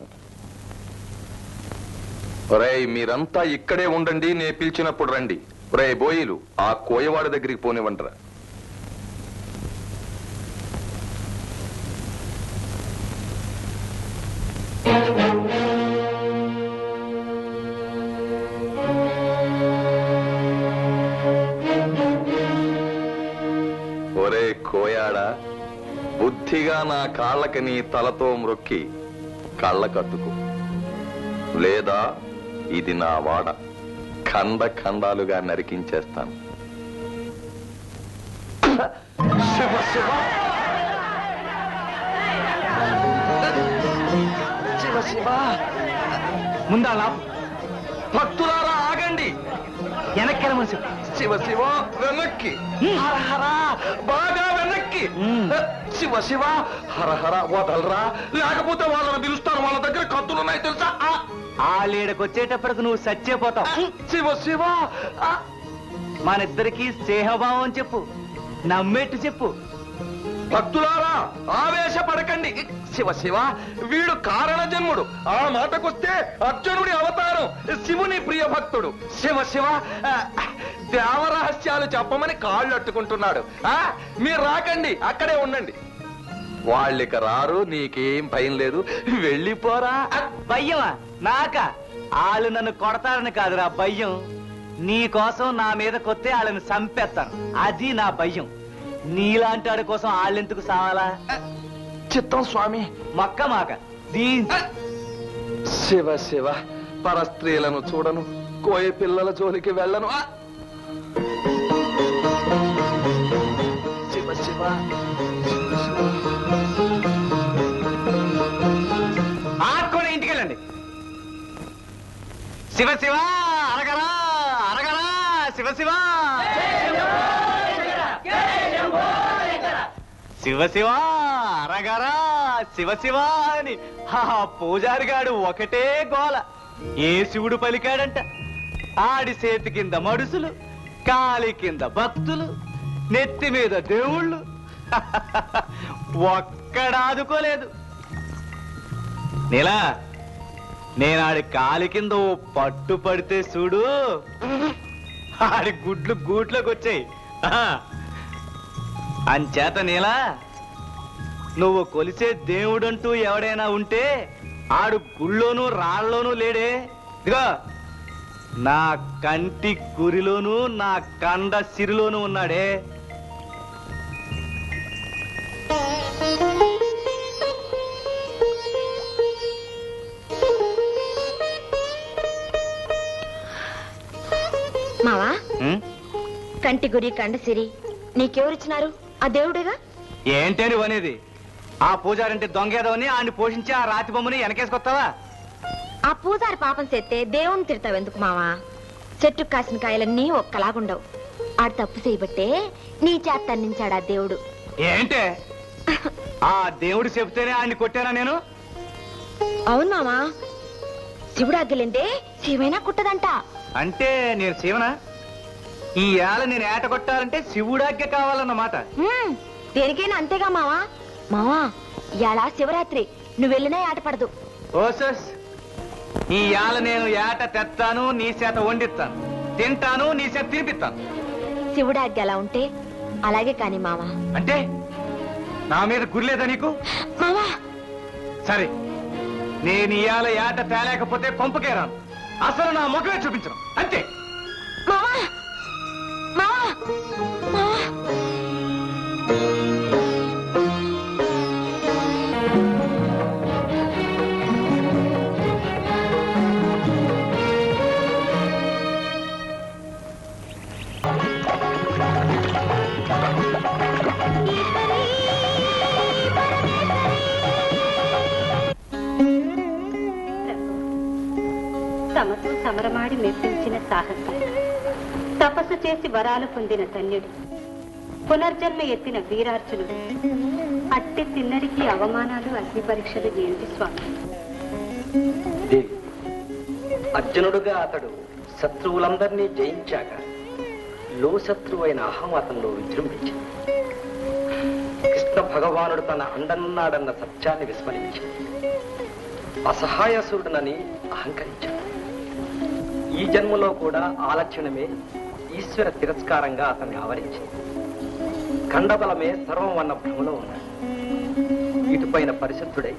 ఒరేయ్, మీరంతా ఇక్కడే ఉండండి, నే పిలిచినప్పుడు రండి. ఒరేయ్ బోయిలు, ఆ కోయవాడి దగ్గరికి పోనివ్వండిరా. ఒరే కోయాడా, బుద్ధిగా నా కాళ్ళకి నీ తలతో మ్రొక్కి కళ్ళ కట్టుకు, లేదా ఇది నా వాడ, ఖండ ఖండాలుగా నరికించేస్తాను. శివ శివ. శివ శివ.
ముందా
భక్తులారా ఆగండి.
వెనక్కెల
చెప్పమని చెప్పు.
శివ శివ వెనక్కి, హర హర బాగా వెనక్కి, శివ శివ హర హర వదలరా, లేకపోతే వాళ్ళని పిలుస్తాను, వాళ్ళ దగ్గర కత్తులున్నాయి తెలుసా.
ఆ లీడకొచ్చేటప్పటికి నువ్వు సచ్చిపోతావు.
శివ శివ
మన ఇద్దరికి స్నేహభావం చెప్పు, నమ్మేట్టు చెప్పు.
భక్తులారా ఆవేశపడకండి. శివ శివ వీడు కారణ జన్ముడు, ఆ మాటకొస్తే అర్జునుడి అవతారం, శివుని ప్రియ భక్తుడు. శివ శివ దేవరహస్యాలు చెప్పమని కాళ్ళు అట్టుకుంటున్నాడు. మీరు రాకండి, అక్కడే ఉండండి. వాళ్ళిక రారు, నీకేం భయం లేదు, వెళ్ళిపోరా.
భయ్యమా నాక? వాళ్ళు నన్ను కొడతారని కాదురా భయ్యం, నీ కోసం నా మీద కొత్తే వాళ్ళని చంపేస్తాను, అది నా భయ్యం. నీలాంటి వాడి కోసం వాళ్ళెందుకు సావాలా?
చిత్తం స్వామి.
మొక్క మాక
శివ శివ పరస్త్రీలను చూడను, కోయ పిల్లల జోలికి వెళ్ళను. శివ శివ
ఆడుకొని ఇంటికి వెళ్ళండి. శివ శివ అరగరా అరగరా, శివ శివ శివ శివ అరగరా, శివ శివ అని పూజారి గాడు ఒకటే గోల. ఏ శివుడు పలికాడంట, ఆడి చేతి కింద మడుసులు, కాలి కింద భక్తులు, నెత్తి మీద దేవుళ్ళు, ఒక్కడాదుకోలేదు. నీలా నేను ఆడి కాలి కింద ఓ పట్టు పడితే చూడు, ఆడి గుడ్లు గూట్లోకి వచ్చాయి. అంచేత నీలా నువ్వు కొలిసే దేవుడంటూ ఎవడైనా ఉంటే ఆడు గుళ్ళోనూ రాళ్ళలోనూ లేడే. ఇదిగో నా కంటి గురిలోనూ నా కండ సిరిలోనూ ఉన్నాడే.
మావా, కంటి గురి కండ సిరి నీకెవరిచ్చినారు? ఆ దేవుడేగా.
ఏంటని అనేది? ఆ పూజారంటే దొంగేదవని ఆడిని పోషించి ఆ రాతి బొమ్మని వెనకేసుకొస్తావా?
ఆ పూజారి పాపం చేస్తే దేవుని తిడతావెందుకు మావా? చెట్టు కాసిన కాయలన్నీ ఒక్కలాగుండవు. ఆడు తప్పు చేయబట్టే నీ చేత తన్నించాడు ఆ దేవుడు.
ఏంటే ఆ దేవుడు చెబితేనే ఆయన్ని కొట్టానా నేను?
అవును మావా, శివుడు అగ్గలిందే శివైనా కుట్టదంట.
అంటే నేను శివనా? ఈ ఏళ నేను ఏట కొట్టాలంటే శివుడాజ్ఞ కావాలన్నమాట.
దేనికైనా అంతేగా మావా. మావా ఇయాల శివరాత్రి, నువ్వు వెళ్ళినా ఏట పడదు.
ఓసస్, ఈ ఏళ నేను ఏట తెస్తాను, నీ చేత వండిస్తాను, తింటాను, నీ చేత తినిపిస్తాను.
శివుడాజ్ఞ అలా ఉంటే అలాగే కాని మావా.
అంటే నా మీద గురిలేదా నీకు?
మావా
సరే, నేను ఇయాల ఏట తేలేకపోతే కొంపకే రాను, అసలు నా ముఖమే చూపించను, అంతే.
మావా మావా మావా
తమతో సమరమాడి మెప్పించిన సాహసి, తపస్సు చేసి వరాలు పొందిన ధన్యుడు, పునర్జన్మ ఎత్తిన వీరార్జునుడు, అట్టి తిన్నడికి అవమానాలు అగ్ని పరీక్షలు ఏంటి స్వామి?
దేవి, అర్జునుడుగా అతడు శత్రువులందరినీ జయించాక లోశత్రువు అయిన అహం అతనిలో విజృంభించింది. కృష్ణ భగవానుడు తన అండన్నాడన్న సత్యాన్ని విస్మరించి అసహాయసురుడనని అహంకరించాడు. ఈ జన్మలో కూడా ఆలక్షణమే ఈశ్వర తిరస్కారంగా అతన్ని ఆవరించింది. ఖండబలమే సర్వం అన్న భ్రమలో ఉన్నాడు. ఇటుపైన పరిశుద్ధుడై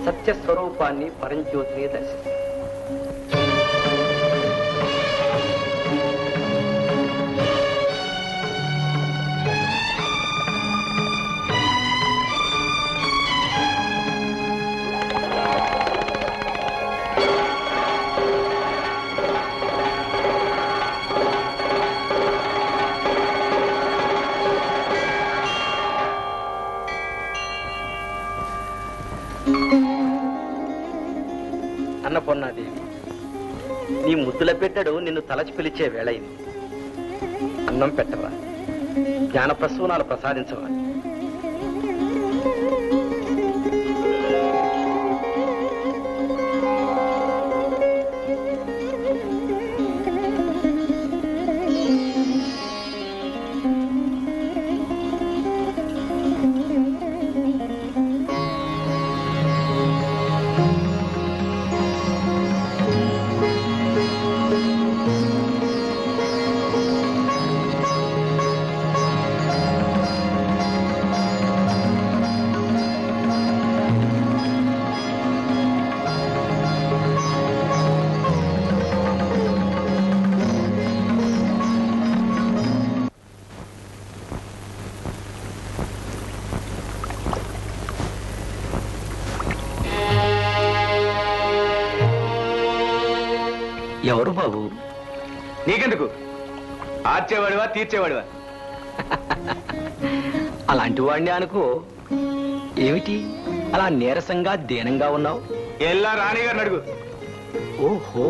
సత్యస్వరూపాన్ని పరంజ్యోతిని దర్శిస్తాడు. అన్నపూర్ణాదేవి, నీ ముద్దుల బిడ్డడు నిన్ను తలచి పిలిచే వేళయింది. అన్నం పెట్టవా, జ్ఞాన ప్రసూనాలు ప్రసాదించవా? ఎవరు బాబు?
నీకెందుకు? ఆర్చేవాడివా తీర్చేవాడివా?
అలాంటి వాడిని అనుకో. ఏమిటి అలా నీరసంగా దీనంగా ఉన్నావు?
ఎల్లా రాణిగారిని అడుగు.
ఓహో,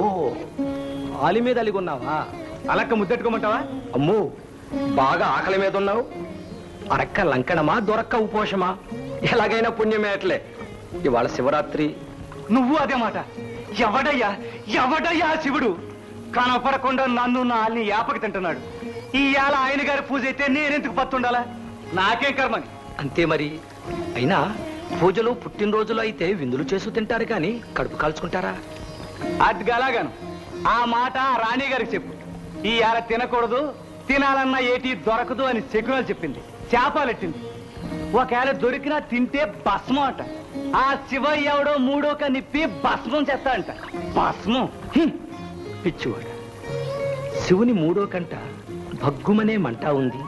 ఆలి మీద అలిగున్నావా?
అలక్క ముద్దెట్టుకోమంటావా?
అమ్మో, బాగా ఆకలి మీద ఉన్నావు. అరక్క లంకణమా, దొరక్క ఉపోషమా? ఎలాగైనా పుణ్యమేట్లే. ఇవాళ శివరాత్రి.
నువ్వు అదే మాట. ఎవడయ్యా శివుడు? కనపడకుండా నన్ను నా ఆల్ని యాపకి తింటున్నాడు. ఇవాళ ఆయన గారి పూజ అయితే నేనెందుకు పత్తుండాలా? నాకేం కర్మని.
అంతే మరి. అయినా పూజలు పుట్టినరోజులు అయితే విందులు చేసు తింటారు కానీ కడుపు కాల్చుకుంటారా?
అది అలాగాను. ఆ మాట రాణి గారికి చెప్పు. ఇవాళ తినకూడదు, తినాలన్నా ఏటి దొరకదు అని శకునాలు చెప్పింది. శాపాలెట్టింది. ఒకవేళ దొరికినా తింటే భస్మం అంట. ఆ శివయ్య ఎవడో మూడో కనిప్పి భస్మం చేస్తా అంట. భస్మం.
పిచ్చివాడు. శివుని మూడో కంట భగ్గుమనే మంట ఉంది,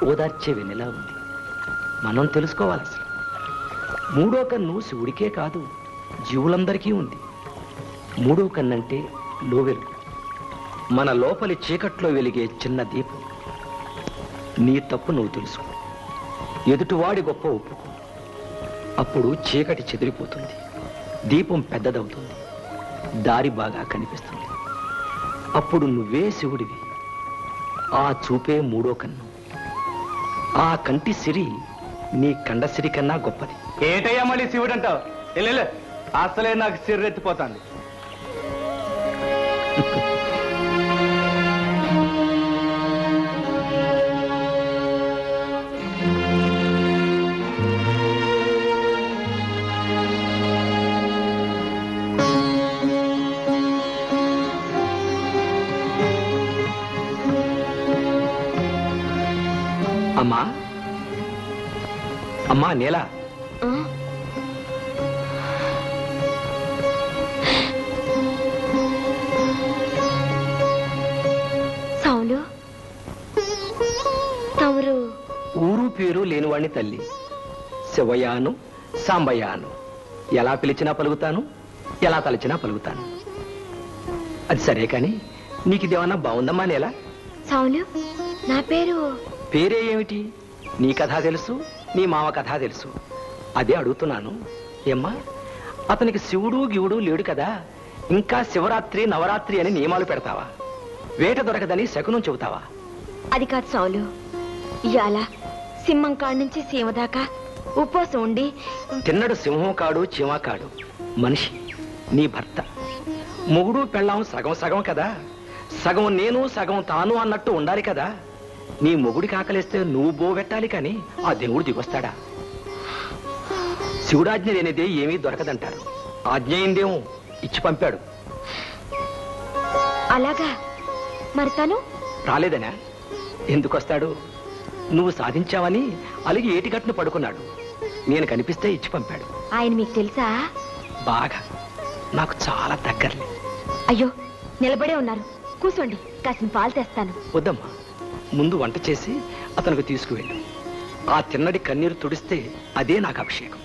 ఓదార్చే వెన్నెలా ఉంది. మనం తెలుసుకోవాలి అసలు. మూడో కన్ను శివుడికే కాదు, జీవులందరికీ ఉంది. మూడో కన్నంటే లోవెలు, మన లోపలి చీకట్లో వెలిగే చిన్న దీపం. నీ తప్పు నువ్వు తెలుసుకో, ఎదుటివాడి గొప్ప ఒప్పుకో. అప్పుడు చీకటి చెదిరిపోతుంది, దీపం పెద్దదవుతుంది, దారి బాగా కనిపిస్తుంది. అప్పుడు నువ్వే శివుడివి. ఆ చూపే మూడో కన్ను. ఆ కంటి సిరి నీ కండ సిరి కన్నా గొప్పది.
ఏటయ్యా మళ్ళీ శివుడు అంటావు? అసలే నాకు సిర్రెత్తిపోతాను.
అమ్మా, అమ్మా నీలా,
సౌలు, తమరు
ఊరు పేరు లేనివాణ్ణి తల్లి. శివయాను సాంబయాను, ఎలా పిలిచినా పలుకుతాను, ఎలా తలచినా పలుకుతాను. అది సరే కాని నీకిదేమన్నా బాగుందమ్మా నేలా?
సౌలు, నా పేరు.
పేరే ఏమిటి? నీ కథ తెలుసు, నీ మామ కథ తెలుసు. అదే అడుగుతున్నాను. ఏమ్మా, అతనికి శివుడు గివుడు లేడు కదా, ఇంకా శివరాత్రి నవరాత్రి అని నియమాలు పెడతావా? వేట దొరకదని శకునం చెబుతావా?
అది కాదు సౌలు, ఇవాళ సింహం కాడి నుంచి సీమ దాకా ఉపవాసం ఉండి.
తిన్నడు సింహం కాడు చీమ కాడు, మనిషి, నీ భర్త. మొగుడు పెళ్ళాం సగం సగం కదా, సగం నేను సగం తాను అన్నట్టు ఉండాలి కదా. నీ మొగుడికి ఆకలిస్తే నువ్వు బోవెట్టాలి కానీ ఆ దేవుడు దిగొస్తాడా? శివుడాజ్ఞ లేనిదే ఏమీ దొరకదంటారు. ఆజ్ఞ అయిందేమో ఇచ్చి పంపాడు.
అలాగా? మరి తను
రాలేదనా? ఎందుకొస్తాడు? నువ్వు సాధించావని అలిగి ఏటిగట్టును పడుకున్నాడు. నేను కనిపిస్తే ఇచ్చి పంపాడు.
ఆయన మీకు తెలుసా?
బాగా, నాకు చాలా దగ్గరలే.
అయ్యో, నిలబడే ఉన్నారు, కూర్చోండి, కాసిన పాలు తెస్తాను.
వద్దమ్మా, ముందు వంట చేసి అతనికి తీసుకువెళ్ళు. ఆ తిన్నడి కన్నీరు తుడిస్తే అదే నాకు అభిషేకం.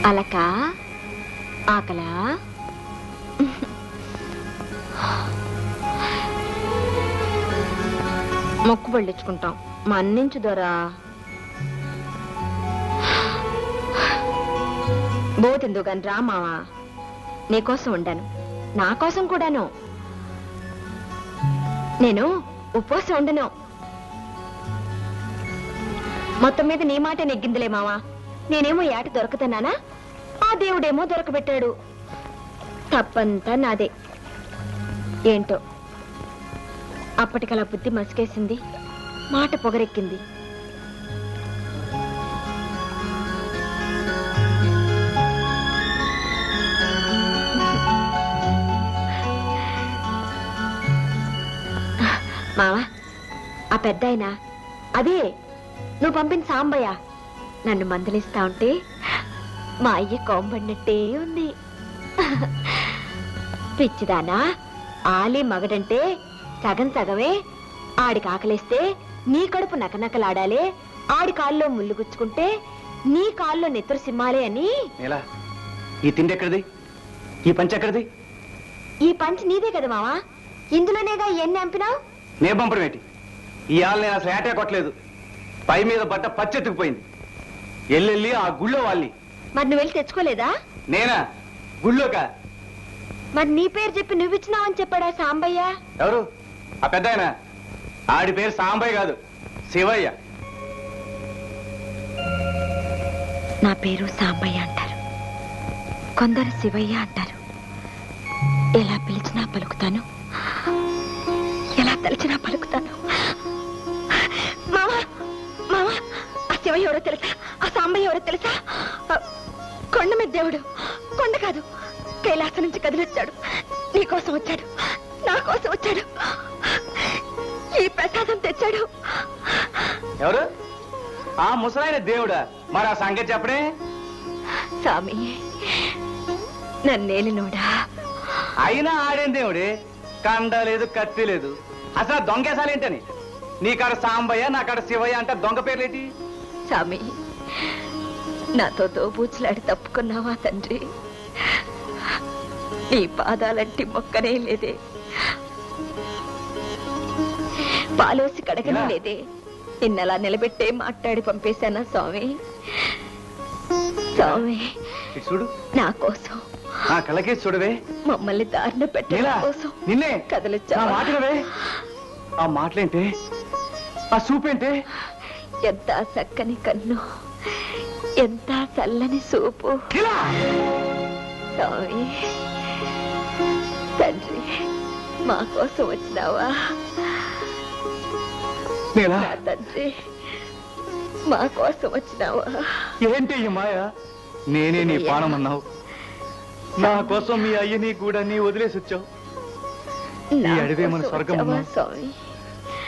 అలకా ఆకలా మొక్కు పళ్ళించుకుంటాం మన్నించు దొరా బోతిందు గాని రా మావా నీకోసం ఉండాను నా కోసం కూడాను నేను ఉపవాసం ఉండను మొత్తం మీద నీ మాట నెగ్గిందిలే మావా నేనేమో ఏట దొరకతన్నానా ఆ దేవుడేమో దొరకబెట్టాడు తప్పంతా నాదే ఏంటో అప్పటికలా బుద్ధి మసికేసింది మాట పొగరెక్కింది మావా ఆ పెద్ద ఆయన అదే నువ్వు పంపిన సాంబయ్య నన్ను మందలిస్తా ఉంటే మా అయ్య కోంబడినట్టే ఉంది పిచ్చిదానా ఆలి మగడంటే సగం సగమే ఆడికి ఆకలిస్తే నీ కడుపు నకనకలాడాలే ఆడి కాల్లో ముళ్ళు గుచ్చుకుంటే నీ కాల్లో నెత్తురు సిమ్మాలే అని
ఈ తిండి ఎక్కడిది ఈ పంచ ఎక్కడిది
ఈ పంచ్ నీదే కదా మావా ఇందులోనేగా ఎన్ని అంపినావు
నే పంపడం ఏంటి ఇవాళ నేను అసలు ఏటే కొట్టలేదు పై మీద బట్ట పచ్చెత్తుకుపోయింది ఎల్లెళ్ళి ఆ గుళ్ళో వాళ్ళి
మరి నువ్వు వెళ్ళి తెచ్చుకోలేదా
నేనా గుళ్ళోక
మరి నీ పేరు చెప్పి నువ్విచ్చినావని చెప్పాడా సాంబయ్య
ఎవరు ఆ పెద్ద ఆయన ఆడి పేరు సాంబయ్య కాదు శివయ్య
నా పేరు సాంబయ్య అంటారు కొందరు శివయ్య అంటారు ఎలా పిలిచినా పలుకుతాను ఎలా తలిచినా పలుకుతాను మామా మామా ఆ శివయ్య ఎవరో తెలుసా ఆ సాంబయ్య ఎవరో తెలుసా కొండ మీద దేవుడు కొండ కాదు కైలాసం నుంచి కదిలొచ్చాడు నీ కోసం వచ్చాడు నా కోసం వచ్చాడు ఈ ప్రసాదం తెచ్చాడు
ఎవరు ఆ ముసలాయన దేవుడా మరి ఆ సంగతి చెప్పడే
స్వామి నన్నేలినోడా
అయినా ఆడేం దేవుడే కండ లేదు కత్తి లేదు అసలు దొంగేసాలేంటని నీకాడ సాంబయ్య నాకాడ శివయ్య అంటే దొంగ పేర్లేటి
స్వామి నాతో దోబూచులాడి తప్పుకున్నావా తండ్రి నీ పాదాలంటి మొక్కనే లేదే పాలోసి కడగనే లేదే నిన్నలా నిలబెట్టే మాట్లాడి పంపేశానా స్వామి స్వామి
చూడు
నా కోసం
నా కళ్ళకే చూడవే
మమ్మల్ని దారిన పెట్టడం కోసం
నిన్నే
కదలొచ్చా
మాటలవే ఆ మాటలేంటే ఆ చూపేంటే
ఎంత చక్కని కన్ను ఎంత చల్లని సూపు స్వామి తండ్రి మా కోసం వచ్చినావా నా తండ్రి మా కోసం వచ్చినావా
ఏంటి ఈ మాయ నేనే నీ పానం అన్నావు నా కోసం మీ అయ్యని కూడా నీ వదిలేసి వచ్చావు ఈ అడవే మన స్వర్గం అన్నావు.
స్వామి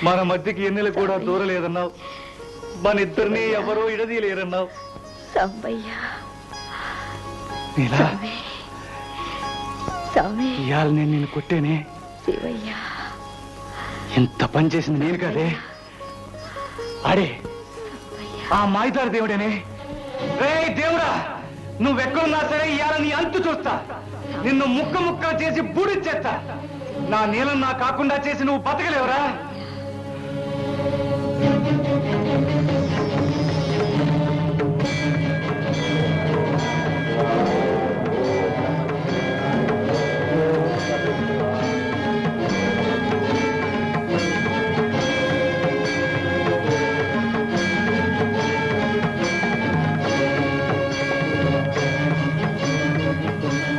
మన మధ్యకి ఎన్నెలు కూడా దూరలేదన్నావు మన ఇద్దరిని ఎవరో ఇడదీయలేరన్నావు
సాంబయ్య
నీలా
స్వామి
ఇవాళ నేను నిన్ను కొట్టేనే
శివయ్య
ఎంత పని చేసింది నేను కదే అడే ఆ మాయిదారు దేవుడేనే రే దేవుడా నువ్వెక్కడున్నా సరే ఇవాళ నీ అంతు చూస్తా నిన్ను ముక్క ముక్క చేసి బూడిచ్చేస్తా నా నీలం నా కాకుండా చేసి నువ్వు బతకలేవురా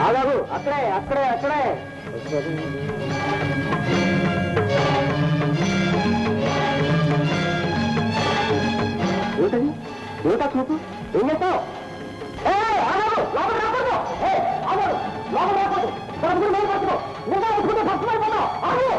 ఆగాగు అక్కడే అక్కడే అక్కడే ఏమిటది ఏమిటా చూపు ఏం చేస్తావు ఆగాగు లోపల రాకూడదు ఆగాడు లోపల రాకూడదు పడుకుని మేము పట్టుకో నిన్న పట్టుకుంటే భక్తమైపోతావు ఆగు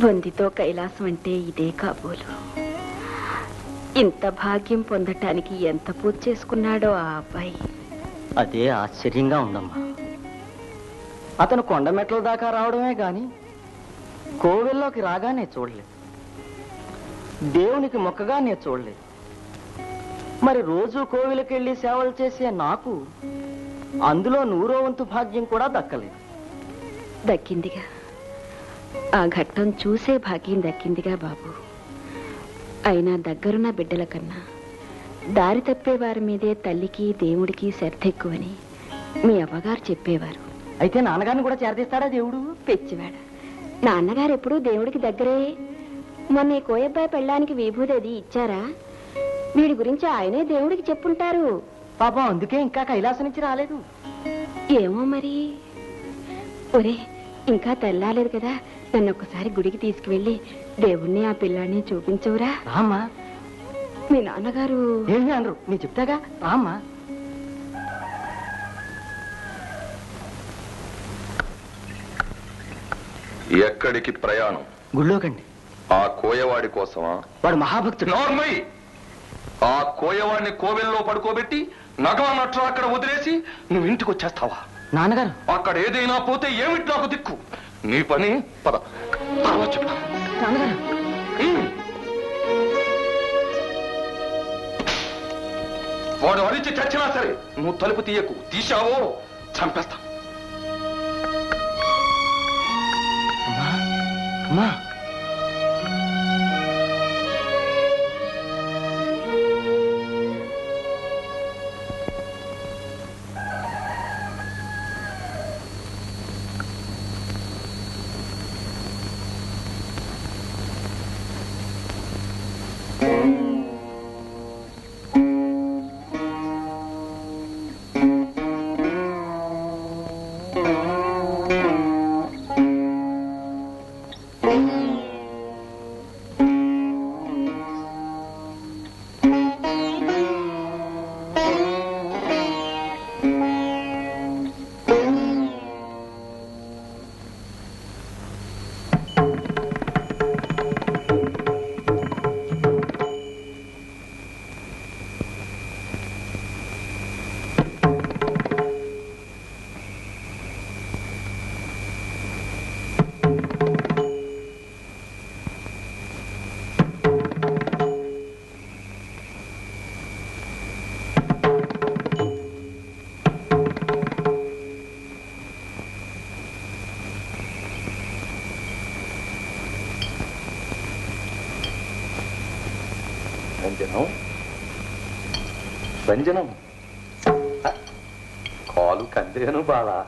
బొందితో కైలాసం అంటే ఇదే కాబోలు. ఇంత భాగ్యం పొందటానికి ఎంత పూజ చేసుకున్నాడో ఆ అబ్బాయి.
అదే ఆశ్చర్యంగా ఉందమ్మా. అతను కొండమెట్ల దాకా రావడమే గాని కోవెల్లోకి రాగానే చూడలేదు, దేవునికి మొక్కగానే చూడలేదు. మరి రోజు కోవిలకెళ్ళి సేవలు చేసే నాకు అందులో 100వ వంతు భాగ్యం కూడా దక్కలేదు.
దక్కిందిగా, ఆ ఘట్టం చూసే భాగ్యం దక్కిందిగా బాబు. అయినా దగ్గరున్న బిడ్డల కన్నా దారి తప్పే వారి మీదే తల్లికి దేవుడికి శ్రద్ధ ఎక్కువని మీ అవ్వగారు చెప్పేవారు.
అయితే నాన్నగారిని కూడా చేరదీస్తాడా దేవుడు?
పెచ్చివాడ, నాన్నగారు ఎప్పుడూ దేవుడికి దగ్గరే. మొన్న ఈ కోయబ్బాయి పెళ్ళానికి విభూది అది ఇచ్చారా? వీడి గురించి ఆయనే దేవుడికి చెప్పుంటారు.
పాపం అందుకే ఇంకా కైలాసం నుంచి రాలేదు.
ఏమో మరి. ఒరే, ఇంకా తెల్లాలేదు కదా, నన్ను ఒక్కసారి గుడికి తీసుకువెళ్ళి దేవుణ్ణి ఆ పిల్లాన్ని చూపించవురా?
రామ్మా.
మీ నాన్నగారు
ఏమి అనరు, నేను చెప్తాగా, రామ్మా.
ఎక్కడికి ప్రయాణం?
గుళ్ళోకండి.
ఆ కోయవాడి కోసమా?
వాడు మహాభక్తుడు.
నార్మల్. ఆ కోయవాడిని కోవెల్లో పడుకోబెట్టి నగల నట్ర అక్కడ వదిలేసి నువ్వు ఇంటికి వచ్చేస్తావా?
నాన్నగారు,
అక్కడ ఏదైనా పోతే ఏమిటి నాకు దిక్కు? నీ పని పద. తర్వాత చెప్తా.
నాన్నగారు.
వాడు అరిచి చచ్చినా సరే నువ్వు తలుపు తీయకు. తీశావో చంపేస్తా.
అమ్మా,
రంజనం, రంజనం, కాలు కందేను బాలా.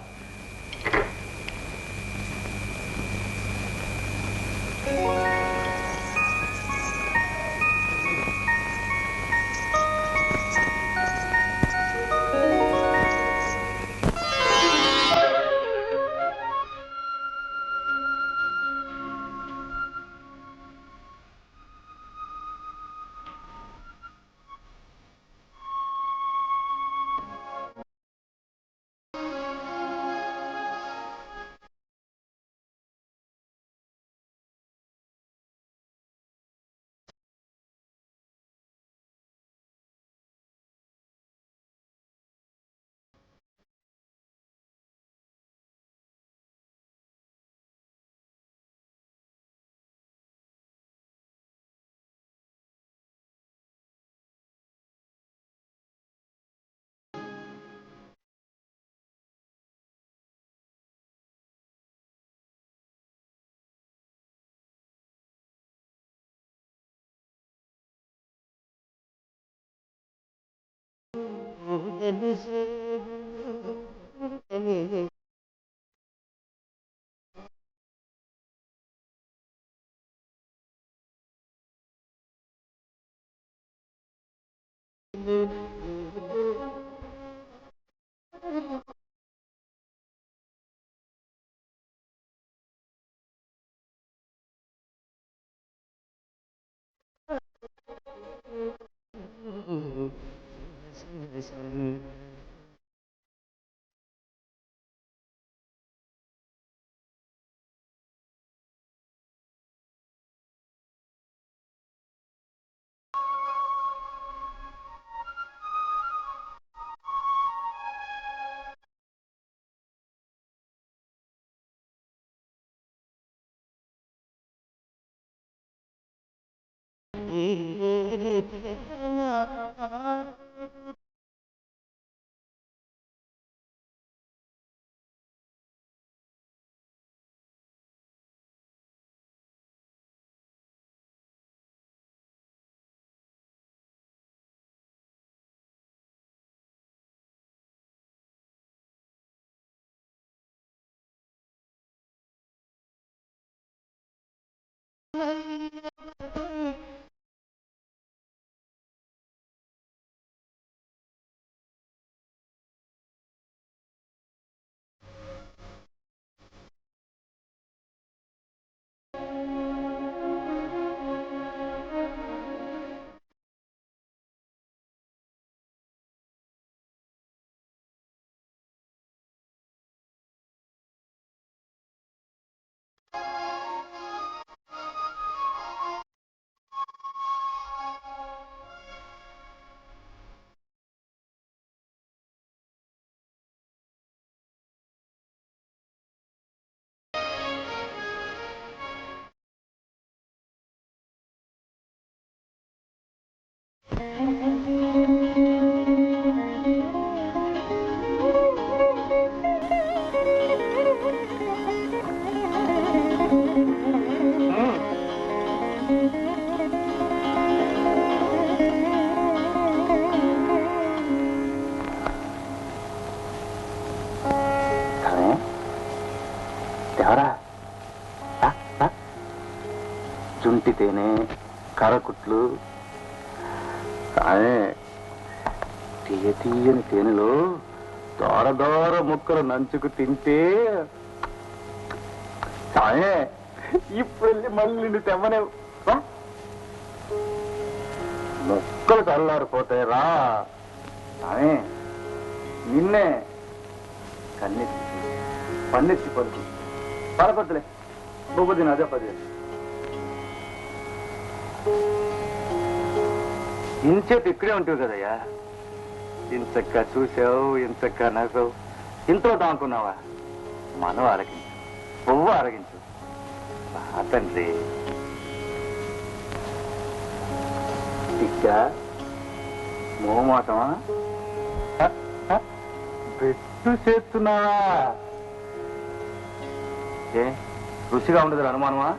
చుంటి తేనె కరకుట్లు తీయని తేనెలో దోర ముక్కలు నంచుకు తింటే ఇప్పుడు వెళ్ళి మళ్ళీ తెమ్మనే ముక్కలు చల్లారిపోతాయి రా నిన్నే కన్నెత్తి పన్నెత్తి పలుకు పరపద్దులే బొబ్బది అదే పది ఇంచేపు ఇక్కడే ఉంటావు కదయ్యా ఇంతక్క చూసావు ఇంతక్క నవ్వావు ఇంట్లో దానుకున్నావా మనం ఆరగించు పువ్వు ఆరగించు తండ్రి ఇక్క మోమాటమా పెట్టు చేస్తున్నావా ఏ రుచిగా ఉండదు అనుమానమా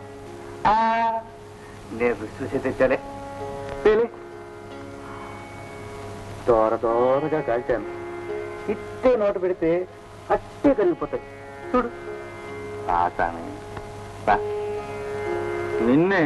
నేను రుచి చూసి తెచ్చాలే తెలి దోరగా కాల్చాను ఇట్టే నోటు పెడితే అట్టే కరిగిపోతాయి చూడు ఆసాని నిన్నే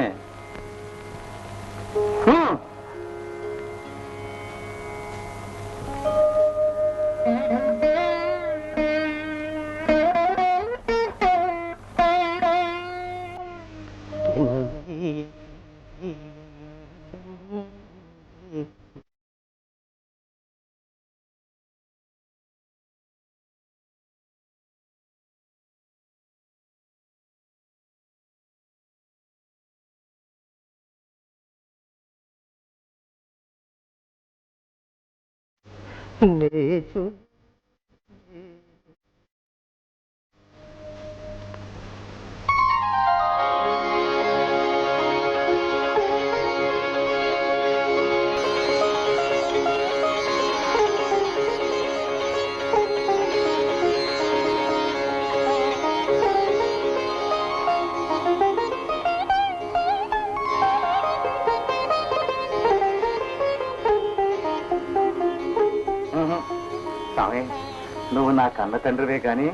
నువ్వు నా కన్న తండ్రివే కానీ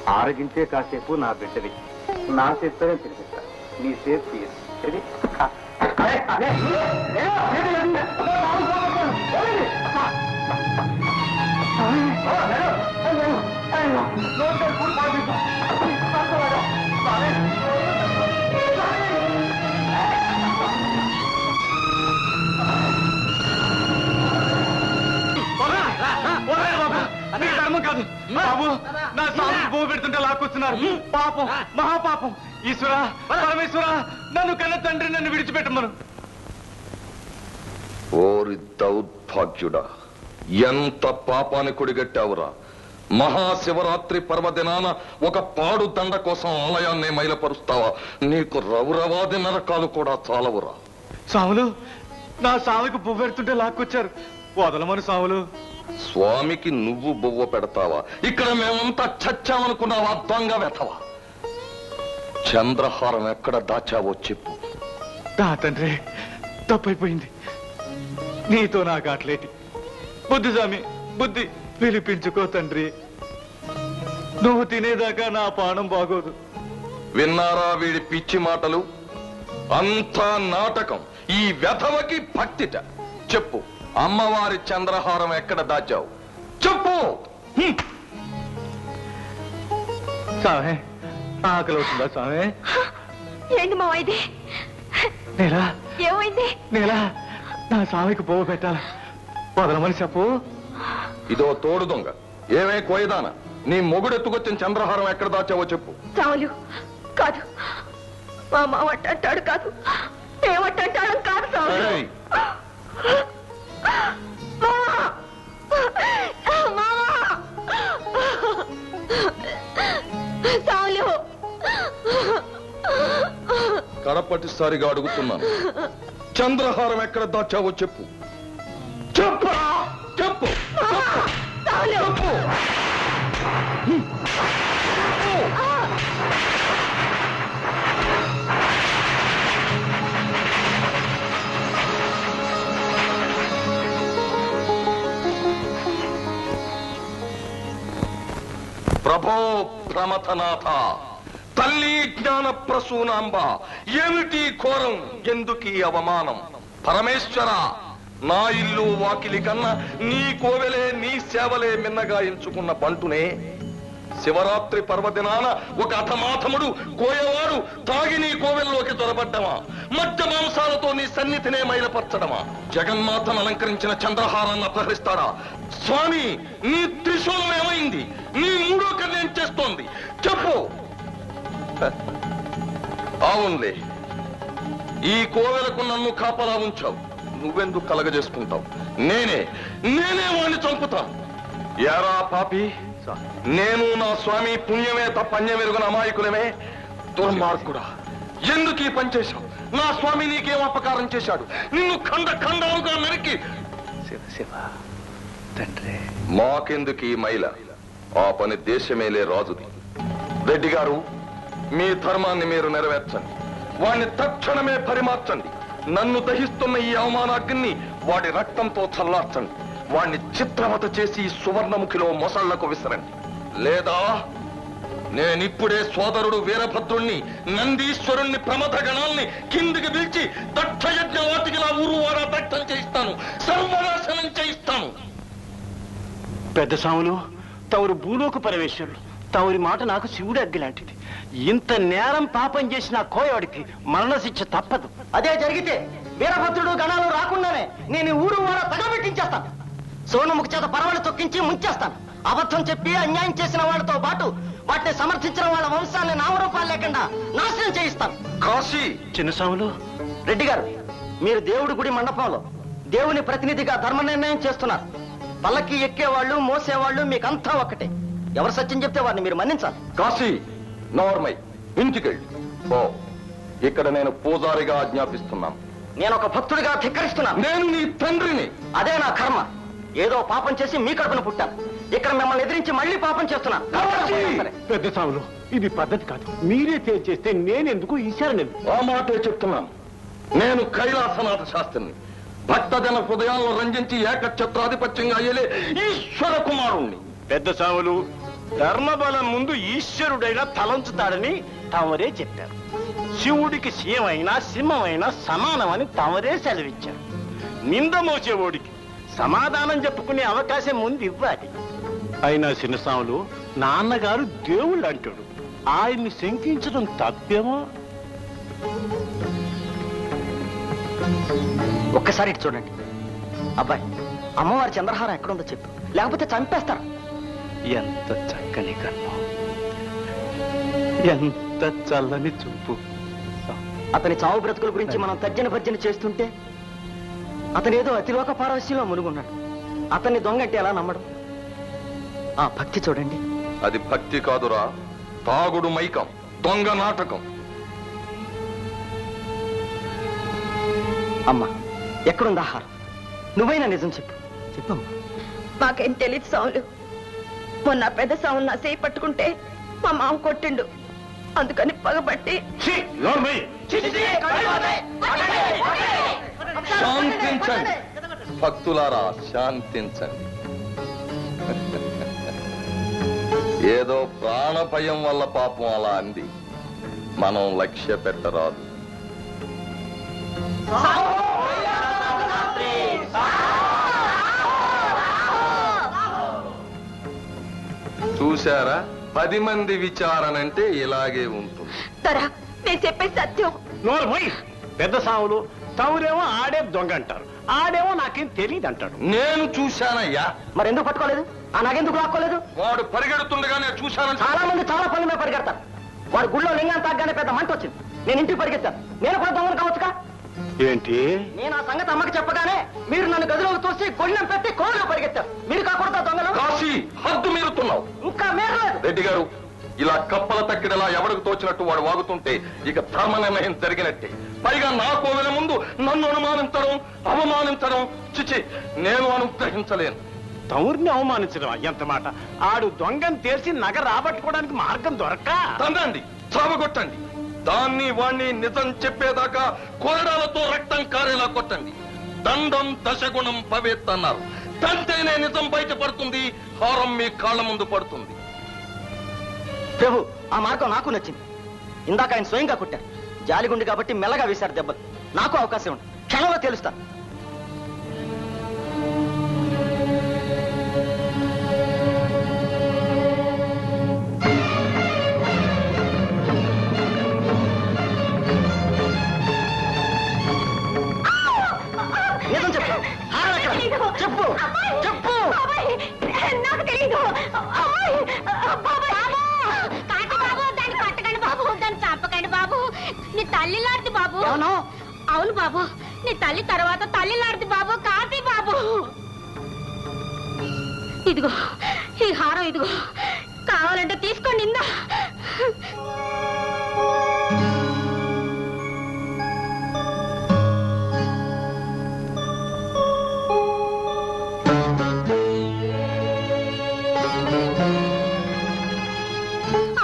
ఆరగించే కాసేపు నా బిడ్డవి నా చేత్తోనే తినిపిస్తా నీ చేతి తీయదు
ధర్మం కాదు బాబు నా స్వామికి పువ్వు పెడుతుంటే లాక్కొస్తున్నారు పాపం మహాపాపం ఈశ్వరా పరమేశ్వరా నన్ను కన్న తండ్రి నన్ను విడిచిపెట్టమను
ఓరి దౌర్భాగ్యుడా ఎంత పాపాన్ని కొడిగట్టావురా మహాశివరాత్రి పర్వదినాన ఒక పాడు దండ కోసం ఆలయాన్ని మైలపరుస్తావా నీకు రౌరవాది నరకాలు కూడా చాలవురా
సాములు నా స్వామికి పువ్వు పెడుతుంటే లాక్కొచ్చారు వదలమను సాములు
స్వామికి నువ్వు బొవ్వ పెడతావా ఇక్కడ మేమంతా చచ్చామనుకున్నావా దొంగ వెతవా చంద్రహారం ఎక్కడ దాచావో చెప్పు
నా తండ్రి తప్పైపోయింది నీతో నాకు అట్లేటి బుద్ధి స్వామి బుద్ధి పిలిపించుకో తండ్రి నువ్వు తినేదాకా నా పానం బాగోదు
విన్నారా వీడి పిచ్చి మాటలు అంతా నాటకం. ఈ వెధవకి భక్తిట. చెప్పు, అమ్మవారి చంద్రహారం ఎక్కడ దాచావు? చెప్పు.
స్వామి, ఆకలి అవుతుందా స్వామి?
ఏంటి మావా ఇది?
నేలా
ఏమైంది?
నేలా నా స్వామికి పువ్వు పెట్టాలి, వదలమని చెప్పు.
ఇదో తోడు దొంగ. ఏమే కోయదాన, నీ మొగుడెత్తుకొచ్చిన చంద్రహారం ఎక్కడ దాచావో చెప్పు.
చావులు కాదు, మా మావ అంటాడు కాదు, ఏమంటాడు కాదు చావులు.
ఏయ్,
చావులు
కడపటిసారిగా అడుగుతున్నాను, చంద్రహారం ఎక్కడ దాచావో చెప్పు. చెప్పు చెప్పు చెప్పు. ప్రభో ప్రమథనాథ, తల్లి జ్ఞాన ప్రసూనాంబ, ఏమిటి ఘోరం, ఎందుకీ అవమానం? పరమేశ్వర, నా ఇల్లు వాకిలి కన్నా నీ కోవెలే నీ సేవలే మిన్నగా ఎంచుకున్న బంటునే శివరాత్రి పర్వదినాన ఒక అధమాధముడు కోయవాడు తాగి నీ కోవెల్లోకి దొరబడ్డమా? మధ్య మాంసాలతో నీ సన్నిధినే మైలపరచడమా? జగన్మాతను అలంకరించిన చంద్రహారాన్ని అపహరిస్తాడా? స్వామి, నీ త్రిశూలం ఏమైంది? నీ మూడో కన్నేం చేస్తోంది? చెప్పు. అవునులే, ఈ కోవెలకు నన్ను కాపలా ఉంచావు. నువ్వెందుకు కలగజేసుకుంటావు? నేనే వాణ్ణి చంపుతాను. యారా పాపి, నేను నా స్వామి పుణ్యమే తప్ప అన్యమెరుగన అమాయకులమే. దుర్మార్గుడా, ఎందుకు ఈ పని చేశావు? నా స్వామి నీకేం అపకారం చేశాడు? నిన్ను ఖండాలుగా నరికి.
శివ శివ తండ్రి,
మాకెందుకు ఈ మైల? ఆ పని దేశమేలే రాజుది. రెడ్డి గారు, మీ ధర్మాన్ని మీరు నెరవేర్చండి. వాణ్ణి తక్షణమే పరిమార్చండి. నన్ను దహిస్తున్న ఈ అవమానాగ్ని వాడి రక్తంతో చల్లార్చండి. వాణ్ణి చిత్రవత చేసి సువర్ణముఖిలో మొసళ్లకు విసరండి. లేదా నేనిప్పుడే సోదరుడు వీరభద్రుణ్ణి, నందీశ్వరుణ్ణి, ప్రమథ గణాల్ని కిందికి పిలిచి దక్షయజ్ఞ వాటికిలా ఊరు వారా దగ్ధం చేయిస్తాను, సర్వనాశనం చేయిస్తాను.
పెద్ద సాములు, తవరు భూలోక పరమేశ్వరుడు. తవరి మాట నాకు శివుడు అగ్గి లాంటిది. ఇంత నేరం పాపం చేసిన కోయవాడికి మరణశిక్ష తప్పదు.
అదే జరిగితే వీరభద్రుడు గణాలు రాకుండానే నేను ఈ ఊరు వారా తగబెట్టించేస్తాను. సోనముఖి చేత పరవలు తొక్కించి ముంచేస్తాను. అబద్ధం చెప్పి అన్యాయం చేసిన వాళ్ళతో పాటు వాటిని సమర్థించిన వాళ్ళ వంశాన్ని నామరూపాలు లేకుండా నాశనం చేయిస్తాను.
కాశీ,
చిన్నసాములు,
రెడ్డి గారు, మీరు దేవుడి గుడి మండపంలో దేవుని ప్రతినిధిగా ధర్మ నిర్ణయం చేస్తున్నారు. పల్లకి ఎక్కేవాళ్ళు మోసేవాళ్ళు మీకంతా ఒక్కటే. ఎవరు సత్యం చెప్తే వారిని మీరు మన్నించాలి.
కాశీ, నోర్మై, ఇంటికెళ్ళి ఓ. ఇక్కడ నేను పూజారిగా ఆజ్ఞాపిస్తున్నాను.
నేను ఒక భక్తుడిగా ధిక్కరిస్తున్నాను.
నేను నీ తండ్రిని.
అదే నా కర్మ. ఏదో పాపం చేసి మీ కడుపున పుట్టాను. ఇక్కడ మిమ్మల్ని ఎదిరించి మళ్ళీ పాపం చేస్తున్నాను. సరే.
పెద్ద సాములు, ఇది పద్ధతి కాదు. మీరే తేల్చేస్తే నేనెందుకు, ఈశారనెందుకు?
ఆ మాటే చెప్తున్నాను. నేను కైలాసనాథ శాస్త్రిని, భక్తజన హృదయాలను రంజించి ఏకఛత్రాధిపత్యంగా అయ్యలే ఈశ్వర కుమారుణ్ణి.
పెద్ద సాములు, ధర్మబలం ముందు ఈశ్వరుడైనా తలంచుతాడని తమరే చెప్పారు. శివుడికి శివమైనా సింహమైనా సమానమని తమరే సెలవిచ్చారు. నింద మోసేవాడికి సమాధానం చెప్పుకునే అవకాశం ముందు ఇవ్వాలి. అయినా చిన్నసాములు, నాన్నగారు దేవుళ్ళు అంటాడు. ఆయన్ని శంకించడం తప్పేమో.
ఒక్కసారి ఇటు చూడండి. అబ్బాయి, అమ్మవారి చంద్రహారం ఎక్కడుందో చెప్పు, లేకపోతే చంపేస్తారు.
ఎంత చక్కని కన్ను, ఎంత చల్లని చూపు.
అతని చావు బ్రతుకుల గురించి మనం తర్జన భర్జన చేస్తుంటే అతనేదో అతిలోక పారవశ్యంలో మునుగున్నాడు. అతన్ని దొంగంటే ఎలా నమ్మడం? ఆ భక్తి చూడండి.
అది భక్తి కాదురా, తాగుడు మైకం, దొంగ నాటకం.
అమ్మా, ఎక్కడుంది ఆహారం? నువ్వైనా నిజం చెప్పు. చెప్పమ్మా.
మాకేం తెలియదు సాములు. మొన్న పెద్ద సాములు నా చేయి పట్టుకుంటే మా మామ కొట్టిండు. అందుకని పగబట్టి
శాంతించండి భక్తులారా, శాంతించండి. ఏదో ప్రాణ భయం వల్ల పాపం అలా అంది. మనం లక్ష్య పెట్టరాదు. చూశారా, 10 మంది విచారణ అంటే ఇలాగే ఉంటుంది.
తరా నేను చెప్పే సత్యం.
నోరు పోయి పెద్ద సావులు తవురేమో ఆడే దొంగ అంటారు, ఆడేమో నాకేం తెలియదు అంటాడు.
నేను చూశానయ్యా.
మరి ఎందుకు పట్టుకోలేదు? ఆ నగెందుకు లాక్కోలేదు?
వాడు పరిగెడుతుండగా నేను చూశానని
చాలా మంది చాలా పనుల మీద పరిగెడతారు. వాడు గుళ్ళో లింగం తాగ్గానే పెద్ద మంట వచ్చింది. నేను ఇంటికి పరిగెత్తాను. నేను కూడా దొంగలు కావచ్చుగా?
ఏంటి?
నేను ఆ సంగతి అమ్మకి చెప్పగానే మీరు నన్ను గదిలోకి తోసి గొళ్ళెం పెట్టి కోళ్ళు పరిగెత్తారు. మీరు కాకూడదా దొంగలు?
కాశీ, హద్దు మీరుతున్నావు.
ఇంకా మీరలేదు.
రెడ్డి గారు, ఇలా కప్పల తక్కిడలా ఎవరికి తోచినట్టు వాడు వాగుతుంటే ఇక ధర్మ నిర్ణయం జరిగినట్టే. పైగా నా కోవిల ముందు నన్ను అనుమానించడం, అవమానించడం చిచి నేను అనుగ్రహించలేను.
తౌర్ని అవమానించడం ఎంత మాట! ఆడు దొంగని తెలిసి నగ రాబట్టుకోవడానికి మార్గం దొరక్క
తండండి, చావగొట్టండి. దాన్ని వాణ్ణి నిజం చెప్పేదాకా కొరడాలతో రక్తం కారేలా కొట్టండి. దండం దశగుణం భవేత్ అన్నారు. తంటేనే నిజం బయటపడుతుంది, హారం మీ కాళ్ళ ముందు పడుతుంది.
ప్రభు, ఆ మార్గం నాకు నచ్చింది. ఇందాక ఆయన స్వయంగా కొట్టారు. జాలిగుండి కాబట్టి మెల్లగా వేశారు దెబ్బలు. నాకు అవకాశం ఉంది, క్షణంలో తెలుస్తాను. నిజం చెప్పు. హారం ఎక్కడ? చెప్పు చెప్పు.
నాకు తెలీదు. దాన్ని పట్టకండి బాబు, దాన్ని చంపకండి బాబు. నీ తల్లి లాంటి బాబు. అవును బాబు, నీ తల్లి తర్వాత తల్లి లాంటి బాబు. కాశీ బాబు, ఇదిగో ఈ హారం, ఇదిగో కావాలంటే తీసుకోండి. ఇందా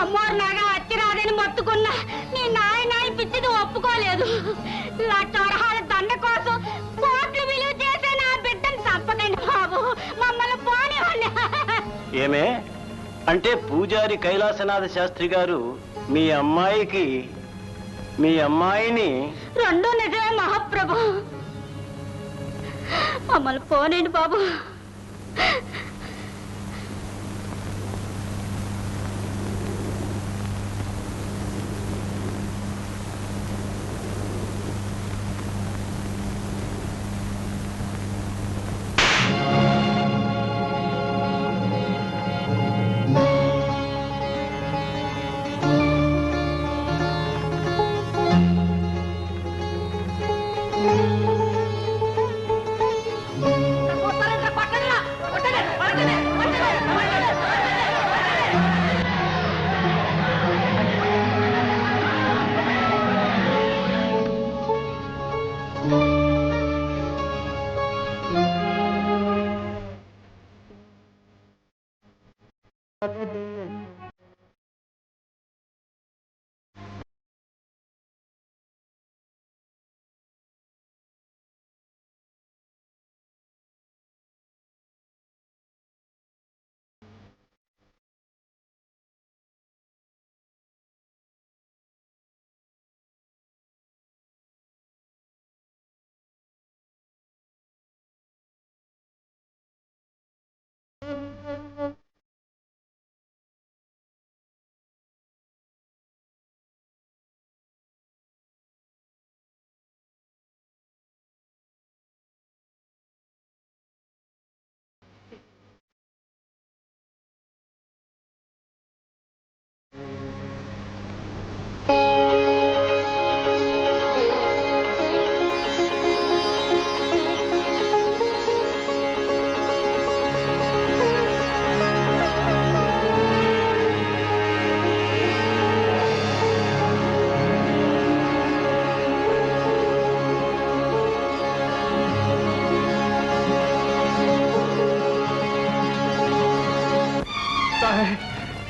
అమ్మోరు నాగా వచ్చి రాదని మొత్తుకున్నా నీ నాయన పిచ్చిది ఒప్పుకోలేదు. లక్షవరహాల దండ కోసం కోట్లు విలువ చేసే నా బిడ్డను చంపకండి బాబు, మమ్మల్ని పోనివ్వండి.
ఏమే అంటే పూజారి కైలాసనాథ శాస్త్రి గారు మీ అమ్మాయిని
రెండూ నిజమే మహాప్రభు, మమ్మల్ని పోనండి బాబు.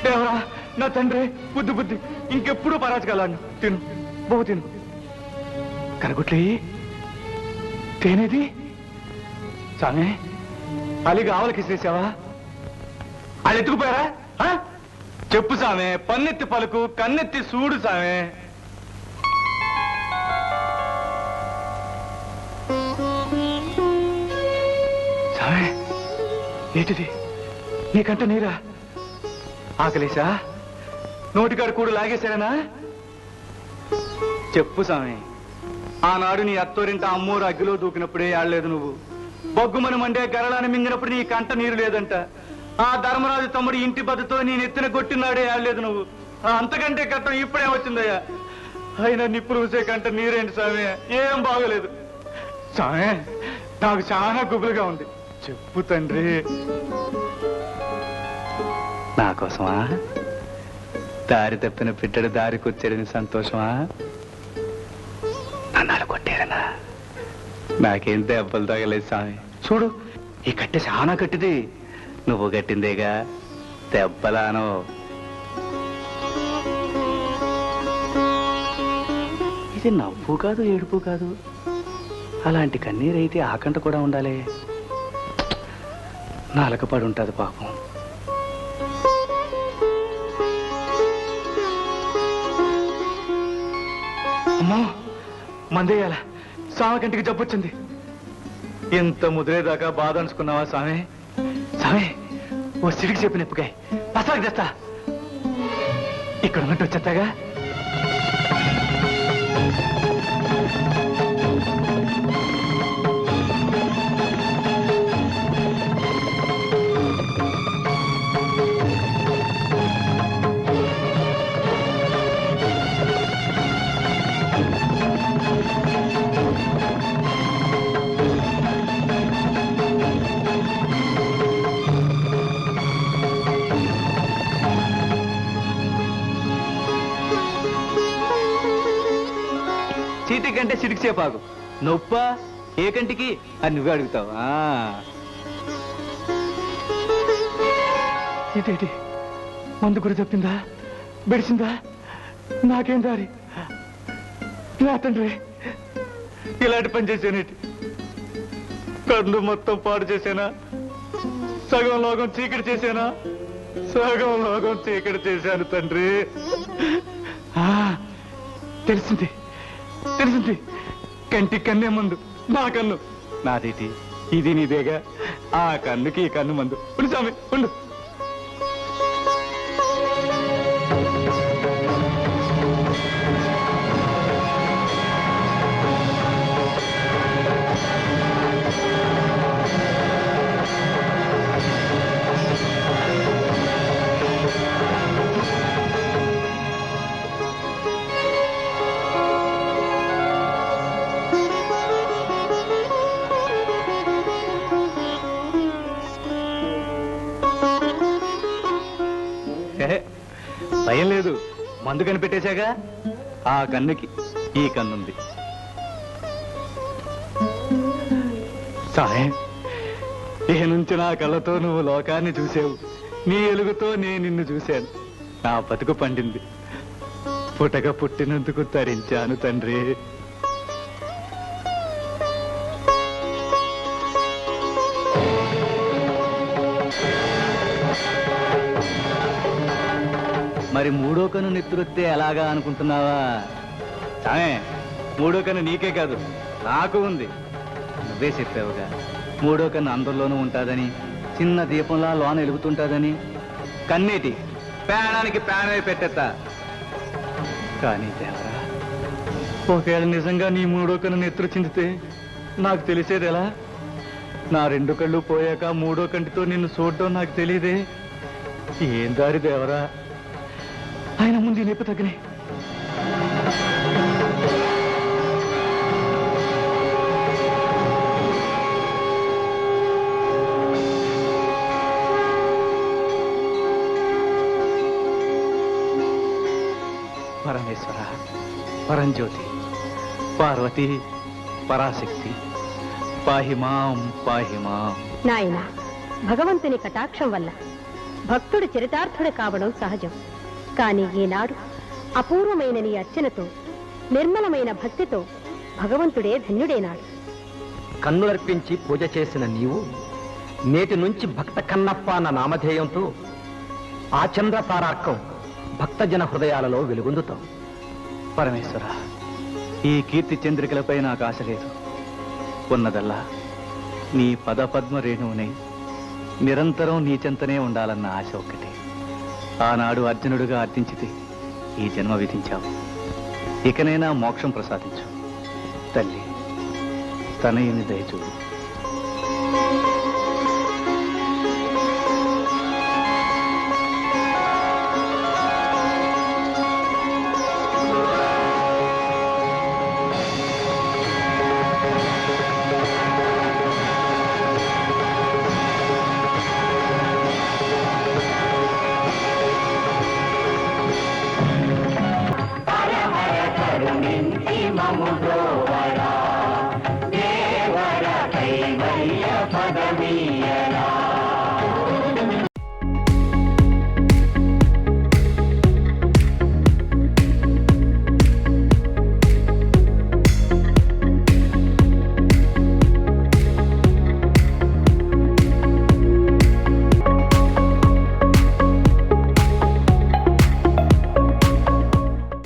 దేవరా, నా తండ్రి, బుద్ధి బుద్ధి, ఇంకెప్పుడు పరాజకాలను తిను, బహు తిను. కనగుట్లే తేనేది సామే, అలిగి ఆవలకి చేసావా? వాళ్ళు ఎత్తుకుపోయారా? చెప్పు సామే, పన్నెత్తి పలుకు, కన్నెత్తి చూడు సామే. ఏంటిది నీకంట నీరా? ఆకలేసా? నోటికాడు కూడు లాగేశారనా? చెప్పు స్వామి, ఆనాడు నీ అత్తోరింట అమ్మోరు అగ్గిలో దూకినప్పుడే ఆడలేదు నువ్వు. బొగ్గుమని మండే గరళాన్ని మింగినప్పుడు నీ కంట నీరు లేదంట. ఆ ధర్మరాజు తమ్ముడు ఇంటి బద్దతో నీ నెత్తిన కొట్టినాడే ఆడలేదు నువ్వు. అంతకంటే కట్టం ఇప్పుడే వచ్చిందయ్యా. అయినా నిప్పులు ఊసే కంట నీరేంటి స్వామి? ఏం బాగోలేదు స్వామి. నాకు చాలా గుబులుగా ఉంది. చెప్పు తండ్రి. నా కోసమా? దారి తప్పిన పిట్టడు దారికొచ్చాడని సంతోషమా? నన్నాలు కొట్టారనా? నాకేం దెబ్బలు తగలేదు స్వామి. చూడు, ఈ కట్టె చాలా కట్టిది. నువ్వు కట్టిందేగా, దెబ్బలానో. ఇది నవ్వు కాదు, ఏడుపు కాదు. అలాంటి కన్నీరైతే ఆకంట కూడా ఉండాలి. నాలకపడి ఉంటుంది పాపం. అమ్మో, మందేయాల స్వామి కంటికి జబ్బొచ్చింది. ఇంత ముదిరేదాకా బాధ అనుకున్నావా స్వామి? స్వామి, ఓ సిడికి చెప్పిన ఎప్పుకాయ పసాకి తెస్తా. ఇక్కడ ఉన్నట్టు వచ్చేస్తాగా. చీటి కంటే సిడికి చేపాకు. నొప్ప ఏ కంటికి అని నువ్వే అడుగుతావు. ఇదేంటి, మందు గురి తప్పిందా, బెడిసిందా? నాకేం దారి? నా తండ్రి, ఇలాంటి పని చేశానేటి? కళ్ళు మొత్తం పాడు చేశానా? సగం లోకం చీకటి చేశానా? సగం లోకం చీకటి చేశాను తండ్రి. తెలిసింది, తెలిసింది. కంటి కన్నే మందు, నా కన్ను. నాదేటి, ఇది నీదేగా. ఆ కన్నుకి ఈ కన్ను మందు. ఉండు స్వామి, ఉండు. భయం లేదు, మందు కనిపెట్టేశాగా. ఆ కన్నుకి ఈ కన్నుంది. సాయం, ఇక నుంచి నా కళ్ళతో నువ్వు లోకాన్ని చూసావు, నీ ఎలుగుతో నేను నిన్ను చూశాను. నా బతుకు పండింది. పుటక పుట్టినందుకు తరించాను తండ్రి. మరి మూడో కన్ను నెత్తురొత్తే ఎలాగా అనుకుంటున్నావా? సామే, మూడో కన్ను నీకే కాదు, నాకు ఉంది. నువ్వే చెప్పావుగా, మూడో కన్ను అందరిలోనూ ఉంటాదని, చిన్న దీపంలా లోన వెలుగుతుంటాదని. కన్నేటి ప్రాణానికి ప్రాణమే పెట్టేస్తా. కానీ దేవరా, ఒకవేళ నిజంగా నీ మూడో కన్ను నెత్తురు చిందితే నాకు తెలిసేది ఎలా? నా రెండు కళ్ళు పోయాక మూడో కంటితో నిన్ను చూడడం నాకు తెలియదే. ఏం దారి దేవరా? ఆయన ముందు నొప్పి తగ్గనే. పరమేశ్వర, పరంజ్యోతి, పార్వతి, పరాశక్తి, పాహిమాం పాహిమాం.
నాయన, భగవంతుని కటాక్షం వల్ల భక్తుడు చరితార్థుడు కావడం సహజం. కానీ ఈనాడు అపూర్వమైన నీ అర్చనతో, నిర్మలమైన భక్తితో భగవంతుడే ధన్యుడేనాడు.
కన్నులర్పించి పూజ చేసిన నీవు నేటి నుంచి భక్త కన్నప్ప అన్న నామధేయంతో ఆ చంద్ర తారార్కం భక్తజన హృదయాలలో వెలుగొందుతావు.
పరమేశ్వర, ఈ కీర్తి చంద్రికలపై నాకు ఆశ లేదు. ఉన్నదల్లా నీ పదపద్మ రేణువునై నిరంతరం నీ చెంతనే ఉండాలన్న ఆశ ఒక్కటే. ఆనాడు అర్జునుడిగా అర్థించితే ఈ జన్మ విధించావు. ఇకనైనా మోక్షం ప్రసాదించు తల్లి. తనయుని దయచూడు.
మము